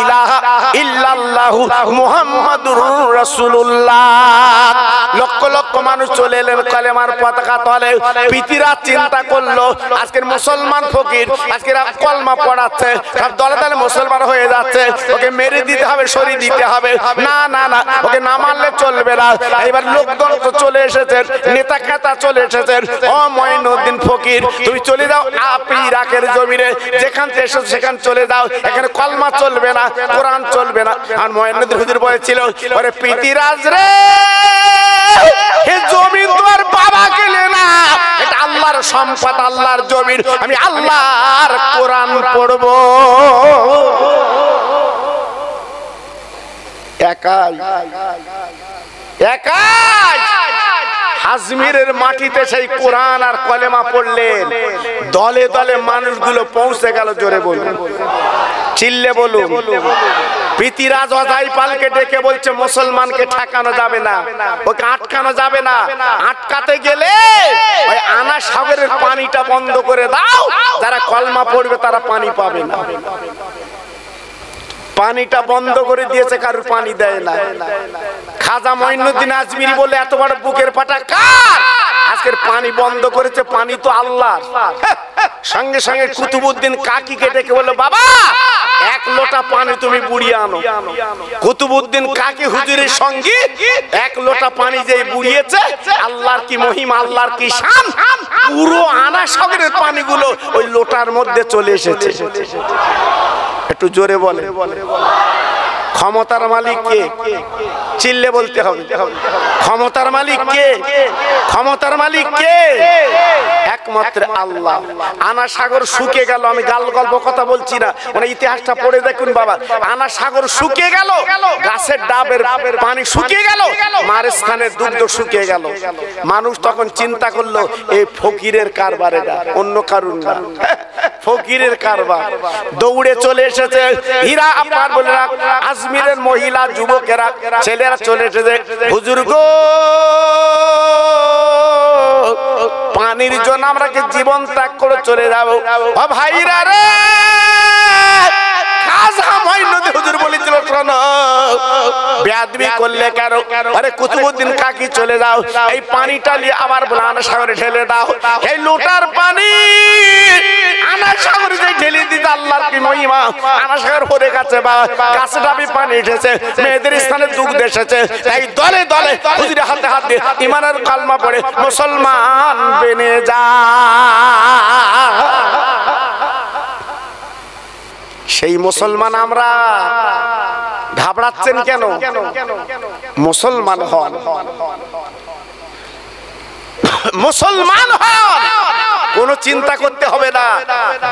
ইলাহা ইল্লাল্লাহু মুহাম্মাদুর রাসূলুল্লাহ। লক্ষ লক্ষ মানুষ চলে এলেন কালেমার পতাকা তলে। পিতিরা চিন্তা করলো, আজকের মুসলমান ফকির আজকের কলমা পড়াচ্ছে, সব দলে দলে মুসলমান হয়ে যাচ্ছে, ওকে মেরে দিতে হবে, সরিয়ে দিতে হবে। না না না, ওকে না মারলে চলবে না। এবার লোকজন চলে এসেছেন, নেতা খেতা চলে এসেছেন। ও মঈনুদ্দিন ফকির, তুমি চলে যাও আপনি ইরাকের জমিনে, যেখান থেকে এসেছো সেখান চলে যাও, এখানে কলমা চলবে না, কোরআন চলবে না। আর মঈনুদ্দিন হুজুর বলেছিল, ওরে পিতিরাজ রে, হে জমি তোমার বাবা কেলে না, এটা আল্লাহর সম্পদ, আল্লাহর জমিন, আমি আল্লাহর কোরআন পড়বো একাই একাই। আজমিরের মাটিতে সেই কোরআন আর কলেমা পড়লেন, দলে দলে মানুষগুলো পৌঁছে গেল। জোরে বলুন, চিল্লে বলুন। পিতিরাজ অজাই পালকে ডেকে বলছে, মুসলমানকে ঠেকানো যাবে না, ওকে আটকানো যাবে না। আটকাতে গেলে ওই আনা সাগরের পানিটা বন্ধ করে দাও, যারা কলমা পড়বে তারা পানি পাবে না। পানিটা বন্ধ করে দিয়েছে, কারুর পানি দেয় না। খাজা মঈনুদ্দিন আজমিরি বলে, এত বড় বুকের পাটা কার? আজকের পানি বন্ধ করেছে, পানি তো আল্লাহর। সঙ্গে সঙ্গে কুতুবউদ্দিন কাকিকে ডেকে বলল, বাবা এক লোটা পানি তুমি বুড়িয়ে আনো। কুতুবউদ্দিন কাকি হুজুরের সঙ্গে এক লোটা পানি যে বুড়িয়েছে, আল্লাহর কি মহিমা, আল্লাহর কি শান, পুরো আনা সাগরের পানিগুলো ওই লোটার মধ্যে চলে এসেছে। একটু জোরে বলে। ক্ষমতার মালিক কে? চিল্লে বলতে হবে। ক্ষমতার মালিক কে? ক্ষমতার মালিক কে? একমাত্র আল্লাহ। আনা সাগর শুকিয়ে গেল, আমি গাল গল্প কথা বলছি না, মানে ইতিহাসটা পড়ে দেখুন বাবা। আনা সাগর শুকিয়ে গেল, গাছের ডাবের পানি শুকিয়ে গেল, মাঝখানের দুগ্ধ শুকিয়ে গেল। মানুষ তখন চিন্তা করলো এই ফকিরের কারবার, এটা অন্য কারণ না, ফকিরের কারবার। দৌড়ে চলে এসেছে হীরা আপার বলে আজমিরের মহিলা, যুবকেরা, ছেলেরা চলে এসেছে, হুজুর গো পানির জন্য আমরা কি জীবন ত্যাগ করে চলে যাবো? ও ভাইরা রে, হুজুর বলেছিল শোনো, বেয়াদবি করলে কেন? আরে কুতুবউদ্দিন কাকি চলে যাও, এই পানিটা নিয়ে আবার আনা সাগরে ঢেলে দাও। এই লোটার পানি আনা সাগরে যে ঢেলে দিতে আল্লাহর কি মহিমা। আনা সাগর পড়ে গেছে, বা গাছে ডাবে পানি উঠেছে, মেয়েদের স্থানে দুগ্ধ এসেছে। তাই দলে দলে হুজুরের হাতে হাত দিয়ে ইমানের কালমা পড়ে মুসলমান বেনে যা। সেই মুসলমান আমরা। ঘাবড়াচ্ছেন কেন? মুসলমান হন, মুসলমান হন, কোনো চিন্তা করতে হবে না।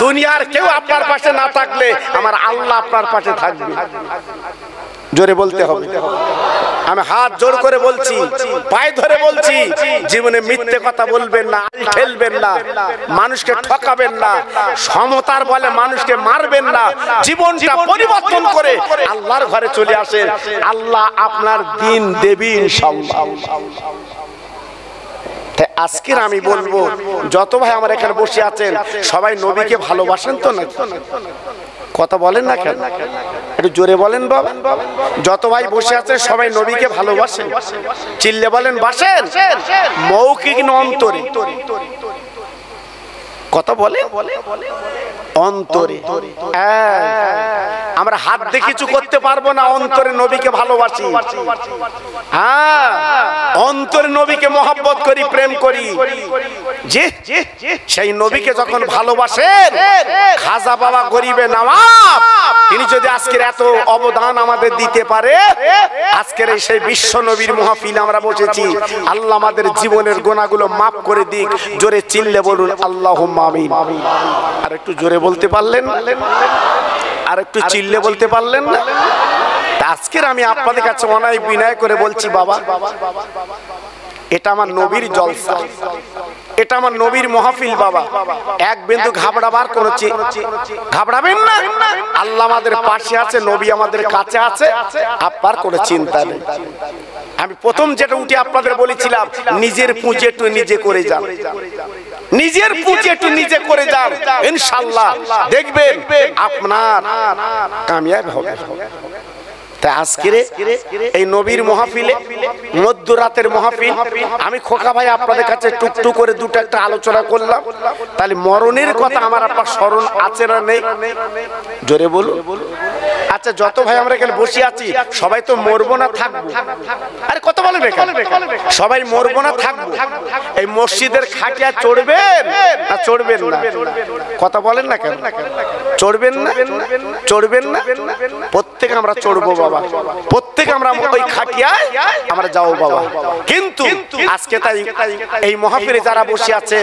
দুনিয়ার কেউ আপনার পাশে না থাকলে আমার আল্লাহ আপনার পাশে থাকবে। জোরে বলতে হবে। আমি হাত জোর করে বলছি, পায়ে ধরে বলছি, জীবনে মিথ্যে কথা বলবেন না, খেলবেন না, মানুষকে ঠকাবেন না, সমতার বলে মানুষকে মারবেন না। জীবনটা পরিবর্তন করে আল্লাহর ঘরে চলে আসেন, আল্লাহ আপনার দিন দেবী ইনশাআল্লাহ। আজকের আমি বলবো, যত ভাই আমার এখানে বসে আছেন সবাই নবীকে ভালোবাসেন তো না? কথা বলেন না কেন? একটু জোরে বলেন বাবা। যত ভাই বসে আছে সবাই নবীকে ভালোবাসেন? চিল্লে বলেন বাসেন। মৌখিক না অন্তরে? কথা বলে অন্তরে। আমরা হাত দিয়ে কিছু করতে পারবো না, অন্তরে নবীকে ভালোবাসি। হ্যাঁ, অন্তরে নবীকে মহব্বত করি, প্রেম করি। যে সেই নবীকে যখন ভালোবাসেন, খাজা বাবা গরিবে নওয়াব তিনি যদি আজকের এত অবদান আমাদের দিতে পারে, আজকের এই সেই বিশ্ব নবীর মাহফিল আমরা বসেছি, আল্লাহ আমাদের জীবনের গুনাহগুলো মাফ করে দিক। জোরে চিল্লে বলুন আল্লাহুম্মা আমিন। আর একটু জোরে বলতে পারলেন? আর একটু চিল্লে বলতে পারলেন না? আজকের আমি আপনাদের কাছে অনায় বিনয় করে বলছি, বাবা এটা আমার নবীর জলসা, এটা আমার নবীর মাহফিল। বাবা এক বিন্দু ঘাবড়াবার কোনো ঘাবড়াবেন না। আল্লাহ আমাদের পাশে আছে, নবী আমাদের কাছে আছে, আপনার কোনো চিন্তা নেই। আমি প্রথম যেটা উঠে আপনাদের বলেছিলাম, নিজের পুঁজি একটু নিজে করে যান, নিজের পুঁজি একটু নিজে করে যান, ইনশাআল্লাহ দেখবেন আপনার কামিয়াব হবে। তাই আজকের এই নবীর মাহফিলে, মধ্যরাতের মাহফিল, আমি খোকা ভাই আপনাদের কাছে টুকটুক করে দুটো একটা আলোচনা করলাম। তাহলে মরণের কথা আমার আপনার স্মরণ আছে না নেই? জোরে বলুন। আচ্ছা, যত ভাই আমরা এখানে বসে আছি সবাই তো মরবো না থাকবো? আরে কত বলেন, সবাই মরবো না থাকবো? এই মসজিদের খাটিয়া চড়বেন না চড়বেন না? কথা বলেন না কেন? চড়বেন না? চড়বেন না? প্রত্যেক আমরা চড়বো বাবা, প্রত্যেক আমরা ওই খাটিয়ায় আমরা যাও বাবা। কিন্তু আজকে তাই এই মাহফিলে যারা বসে আছে,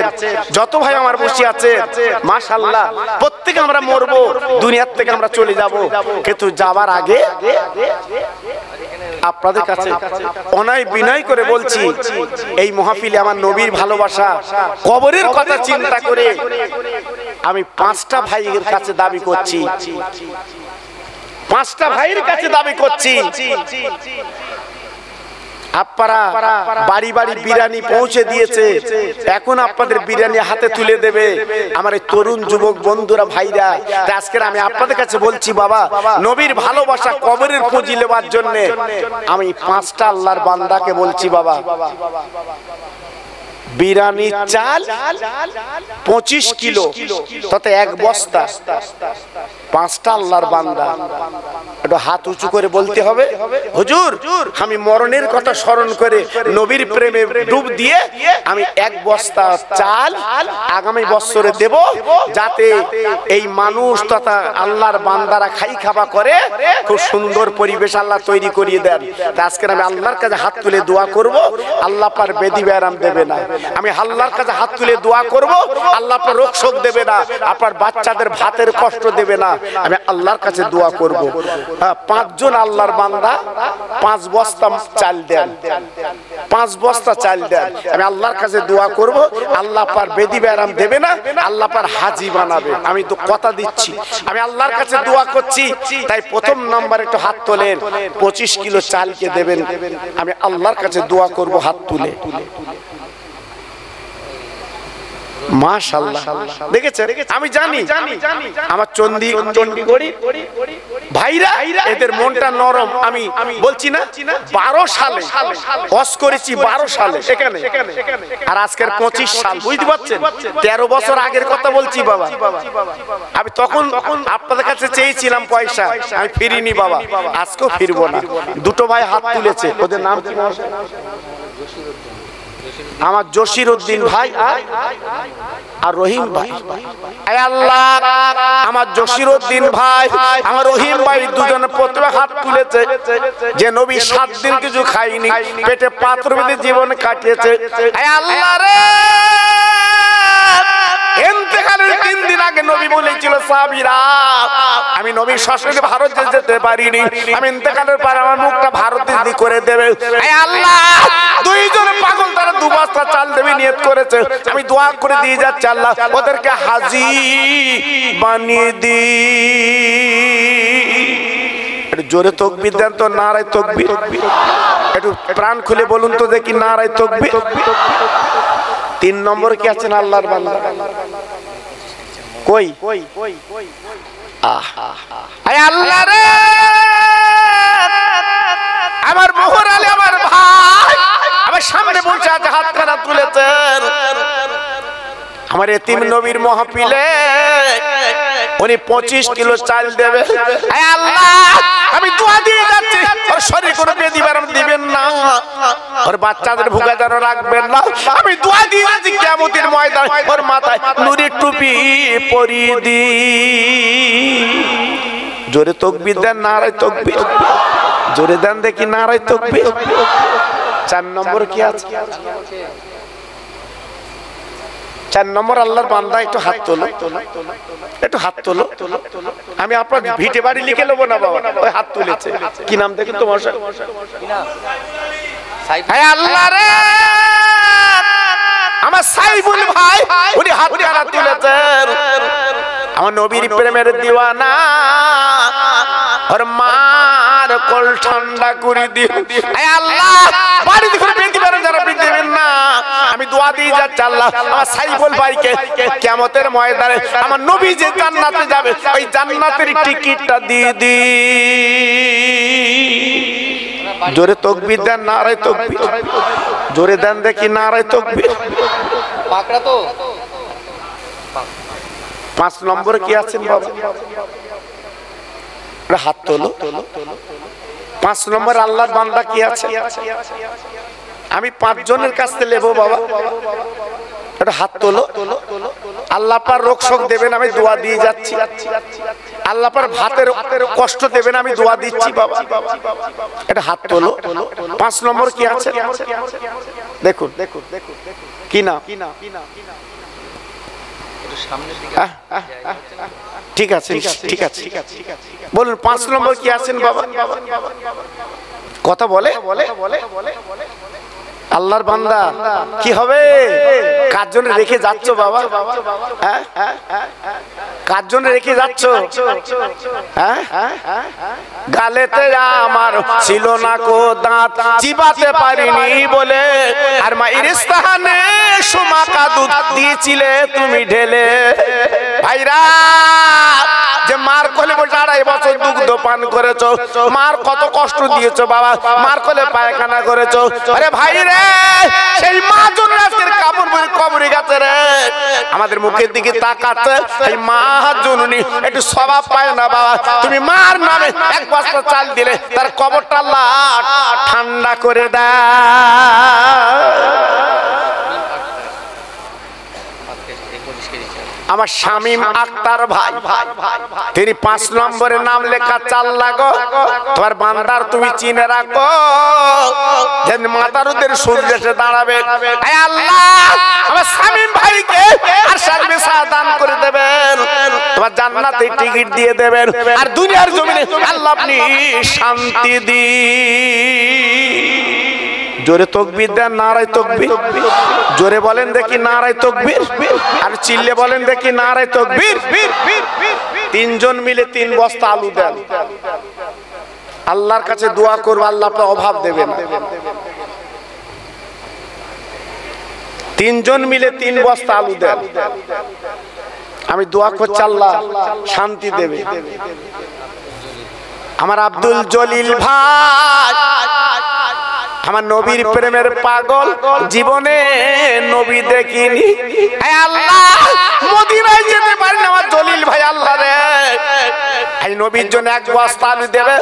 যত ভাই আমার বসে আছে, মাশাআল্লাহ প্রত্যেক আমরা মরবো, দুনিয়ার থেকে আমরা চলে যাব। কিন্তু যাবার আগে আপনাদের কাছে অনায় বিনয় করে বলছি, এই মাহফিলে আমার নবীর ভালোবাসা, কবরের কথা চিন্তা করে আমি 5টা ভাইয়ের কাছে দাবি করছি, 5টা ভাইয়ের কাছে দাবি করছি, আপনারা বাড়ি বাড়ি বিরিয়ানি পৌঁছে দিয়েছে, এখন আপনাদের বিরিয়ানি হাতে তুলে দেবে আমার এই তরুণ যুবক বন্ধুরা, ভাইরা। আজকে আমি আপনাদের কাছে বলছি, বাবা নবীর ভালোবাসা কবরের পুঁজি নেওয়ার জন্য আমি 5টা আল্লাহর বান্দাকে বলছি, বাবা বিরানি চাল 25 কিলো, তাতে এক বস্তা। 5টা আল্লাহর বান্দা একটু হাত উঁচু করে বলতে হবে, হুজুর আমি মরণের কথা স্মরণ করে নবীর প্রেমে ডুব দিয়ে আমি এক বস্তা চাল আগামী বছরে দেব, যাতে এই মানুষ তথা আল্লাহর বান্দারা খাই খাওয়া করে খুব সুন্দর পরিবেশ আল্লাহ তৈরি করিয়ে দেন। আজকে আমি আল্লাহর কাছে হাত তুলে দোয়া করব, আল্লাহ পার বেদি ব্যারাম দেবে না। আমি আল্লাহর কাছে হাত তুলে দোয়া করব, আল্লাহ পার রোগ শোক দেবে না, আপনার বাচ্চাদের ভাতের কষ্ট দেবে না। আমি আল্লাহর কাছে দোয়া করব। 5 জন আল্লাহর বান্দা 5 বস্তা চাল দেন, 5 বস্তা চাল দেন। আমি আল্লাহর কাছে দোয়া করব, আল্লাহ পার বেদি ব্যারাম দেবে না, আল্লাহ পার হাজি বানাবে। আমি তো কথা দিচ্ছি, আমি আল্লাহর কাছে দোয়া করছি। তাই প্রথম নাম্বার একটু হাত তোলেন, 25 কিলো চালকে দেবেন। আমি আল্লাহর কাছে দোয়া করব হাত তুলে। মাশাআল্লাহ, দেখেছেন? আমি জানি আমার চণ্ডীগড়ি ভাইরা এদের মনটা নরম। আমি বলছি না 12 সালে ওয়াজ করেছি, 12 সালে এখানে, আর আজকের 25 সাল, বুঝতে পারছেন? 13 বছর আগের কথা বলছি বাবা। আমি তখন আপনাদের কাছে চেয়েছিলাম পয়সা, আমি ফিরিনি বাবা, আজকেও ফিরবো না। দুটো ভাই হাত তুলেছে, ওদের নাম কি? আমার জসির উদ্দিন ভাই আর রহিম ভাই। আল্লাহ, আমার জসির উদ্দিন ভাই আমার রহিম ভাই দুজনে প্রথমে হাত তুলেছে যে নবী 7 দিন কিছু খাইনি, পেটে পাথর বেঁধে জীবন কাটিয়েছে। আল্লাহ রে, ইন্তেকালের 3 দিন আগে নবী বলেছিল সাহাবীরা আমি নবী শ্বশুরকে ভারত যেতে পারিনি, আমি ইন্তেকালের পর আমার মুখটা ভারতের দিকে করে দেবে। আল্লাহ, 2 জন পাগল তারা 2 বস্তা চাল দেবে নিয়ত করেছে। আমি দোয়া করে দিয়ে যাচ্ছি, আল্লাহ ওদেরকে হাজী বানিয়ে দি। একটু জোরে তাকবীর দেন তো, নারায়ে তাকবীর। একটু প্রাণ খুলে বলুন তো দেখি, নারায়ে তাকবীর। 3 নম্বর কি আছেন আল্লাহর বান্দা? কই আল্লাহ রে, আমার মোহর আলী আমার ভাই আমার সামনে বসে আছে, হাত খানা তুলেছেন। আমার এতিম নবীর মাহফিলে উনি 25 কিলো চাল দেবে। আল্লাহ, আমি দোয়া দিয়ে যাচ্ছি, ওর শরীর কোনো বেদি ব্যারাম দিবেন না, ওর বাচ্চাদের ভুগা যেন রাখবেন না। আমি দোয়া দিয়ে যাচ্ছি, কিয়ামতের ময়দান ওর মাথায় নূরের টুপি পরিয়ে দি। জোরে তাকবীর দেন, নারায়ে তাকবীর। জোরে দেন দেখি, নারায়ে তাকবীর। 4 নম্বর কি আছে? 4 নম্বর আল্লাহর বান্দা, একটু হাত তোলো, একটু হাত তোলো। আমি আপনার ভিটে বাড়ি লিখে নেবো না বাবা, ওই হাত তুলেছে। কি নাম দেখুন তোমার? আল্লাহ রে, আমার সাইবুল ভাই উনি হাত তুলেছেন। আমার নবীর প্রেমের দিওয়ানা, ওর মার কোল ঠান্ডা করে দিও। আল্লাহ, বাড়ি থেকে বেঁধে বেরোন যারা দেবেন না। আমি দোয়া দিয়ে যাচ্ছি, আল্লাহ আমার সাইবুল ভাইকে কিয়ামতের ময়দানে আমার নবী যে জান্নাতে যাবে, ওই জান্নাতের টিকিটটা দিয়ে দি। জোরে তাকবীর দেন, নারায়ে তাকবীর। জোরে দেন দেখি, নারায়ে তাকবীর। পাকড়া তো 5 নম্বর কি আছেন বাবা? হাত তোলো। 5 নম্বর আল্লাহর বান্দা কি আছে? আমি 5 জনের কাছ থেকে নেবো বাবা, এটা হাত তোলো। আল্লাহ পার রোগ শোক দেবেন, আমি দোয়া দিয়ে যাচ্ছি। আল্লাহ পার ভাতের কষ্ট দেবেন, আমি দোয়া দিচ্ছি বাবা, এটা হাত তোলো। 5 নম্বর কি আছে দেখুন, কি না? ঠিক আছে, ঠিক আছে, বলুন 5 নম্বর কি আছেন বাবা? কথা বলে আল্লাহর বান্দা কি হবে? কার জন্য রেখে যাচ্ছ বাবা? কার জন্য রেখে যাচ্ছ? গালেতে আমার ছিল না কো দাঁত, চিবাতে পারিনি বলে, আর মায়ের স্থানে সুমাকা দুধ দিয়েছিলে তুমি ঢেলে। ভাইরা, যে মার কোলে বসে 2.5 বছর দুগ্ধ পান করেছো, মার কত কষ্ট দিয়েছো বাবা, মার কোলে পায়খানা করেছো। আরে ভাই রে, সেই মা জন্য আজকের কবরে গেছে রে। আমাদের মুখের দিকে তাকাচ্ছে, এই মা জননী একটু স্বভাব পায় না বাবা। তুমি মার নামে এক বস্তা চাল দিলে তার কবরটা আল্লাহ ঠান্ডা করে দেয়। আমার শামীম আক্তার ভাই, তিনি 5 নম্বরে নাম লেখা, চাল লাগো তোমার বান্দার তুমি চিনে রাখো, যেন মাতারুদের সূর্য এসে দাঁড়াবে। আয় আল্লাহ, আমার শামীম ভাইকে আর সার্ভিস দান করে দেবেন, তোমার জান্নাতে টিকিট দিয়ে দেবেন, আর দুনিয়ার জমিনে আল্লাহ আপনি শান্তি দিন। জোরে তাকবীর দেন, নারায়ে তাকবীর। জোরে বলেন দেখি নারায়ে তাকবীর, আর চিল্লে বলেন দেখি নারায়ে তাকবীর। 3 জন মিলে 3 বস্তা আলু দেন, আল্লাহর কাছে দোয়া করব, আল্লাহ আপনার অভাব দেবেন। 3 জন মিলে 3 বস্তা আলু দেন, আমি দোয়া করছি আল্লাহ শান্তি দেবে। আমার আব্দুল জলিল ভাই, আমার নবীর প্রেমের পাগল, জীবনে নবী দেখিনি। হে আল্লাহ, মদিনায় যেতে পারি না আমার জলিল ভাই, আল্লাহ রে এই নবীর জন্য 1 বস্তা আলু দেবে,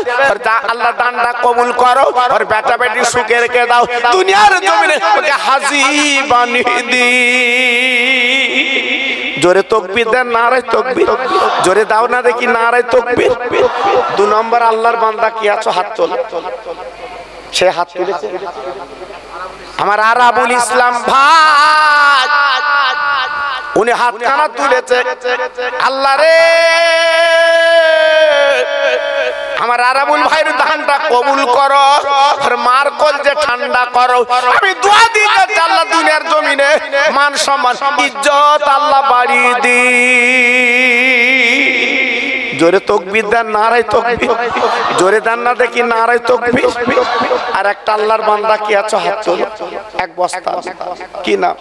আল্লাহ দানটা কবুল করো, আর বেটা বেটি সুখে রেখে দাও, দুনিয়ার জমিনে ওকে হাজী বানিয়ে দি। জোরে তাকবীর দেন, নারায়ে তাকবীর। জোরে দাও না দেখি নারায়ে তাকবীর। 2 নম্বর আল্লাহর বান্দা কি আছো, হাত তোলো। সে হাত তুলেছে আমার আরাবুল ইসলাম ভাই, উনি হাতখানা তুলেছে। আল্লাহ রে, আমার আরাবুল ভাইয়ের দানটা কবুল করো, আর মার কলজে ঠান্ডা করো। আমি দোয়া দিই আল্লাহ দুনিয়ার জমিনে মান সম্মান ইজ্জত আল্লাহ বাড়িয়ে দি। জোরে তাকবীর দেন, নারায়ে তাকবীর। জোরে দেন না দেখি নারায়ে তাকবীর। আর একটা আল্লাহর বান্দা কি আছো, হাত তোলো। 1 বস্তা, কি নাম?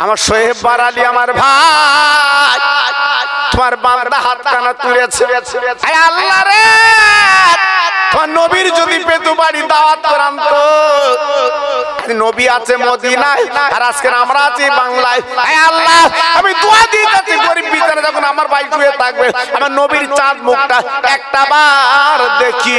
আমার সোহেব বারালি, আমার ভাই, তোমার বান্দা হাতখানা তুলেছে। আয় আল্লাহ রে, তোমার নবীর যদি পেতু বাড়ি দাওয়াত করান তো। নবী আছে মদিনায়, আর আজকে আমরা আছি বাংলায়। আয় আল্লাহ, আমি দোয়া দিই যাচ্ছি গরিব বিছানা যখন আমার ভাই শুয়ে থাকবে, আমার নবীর চাঁদ মুখটা একটা বার দেখি।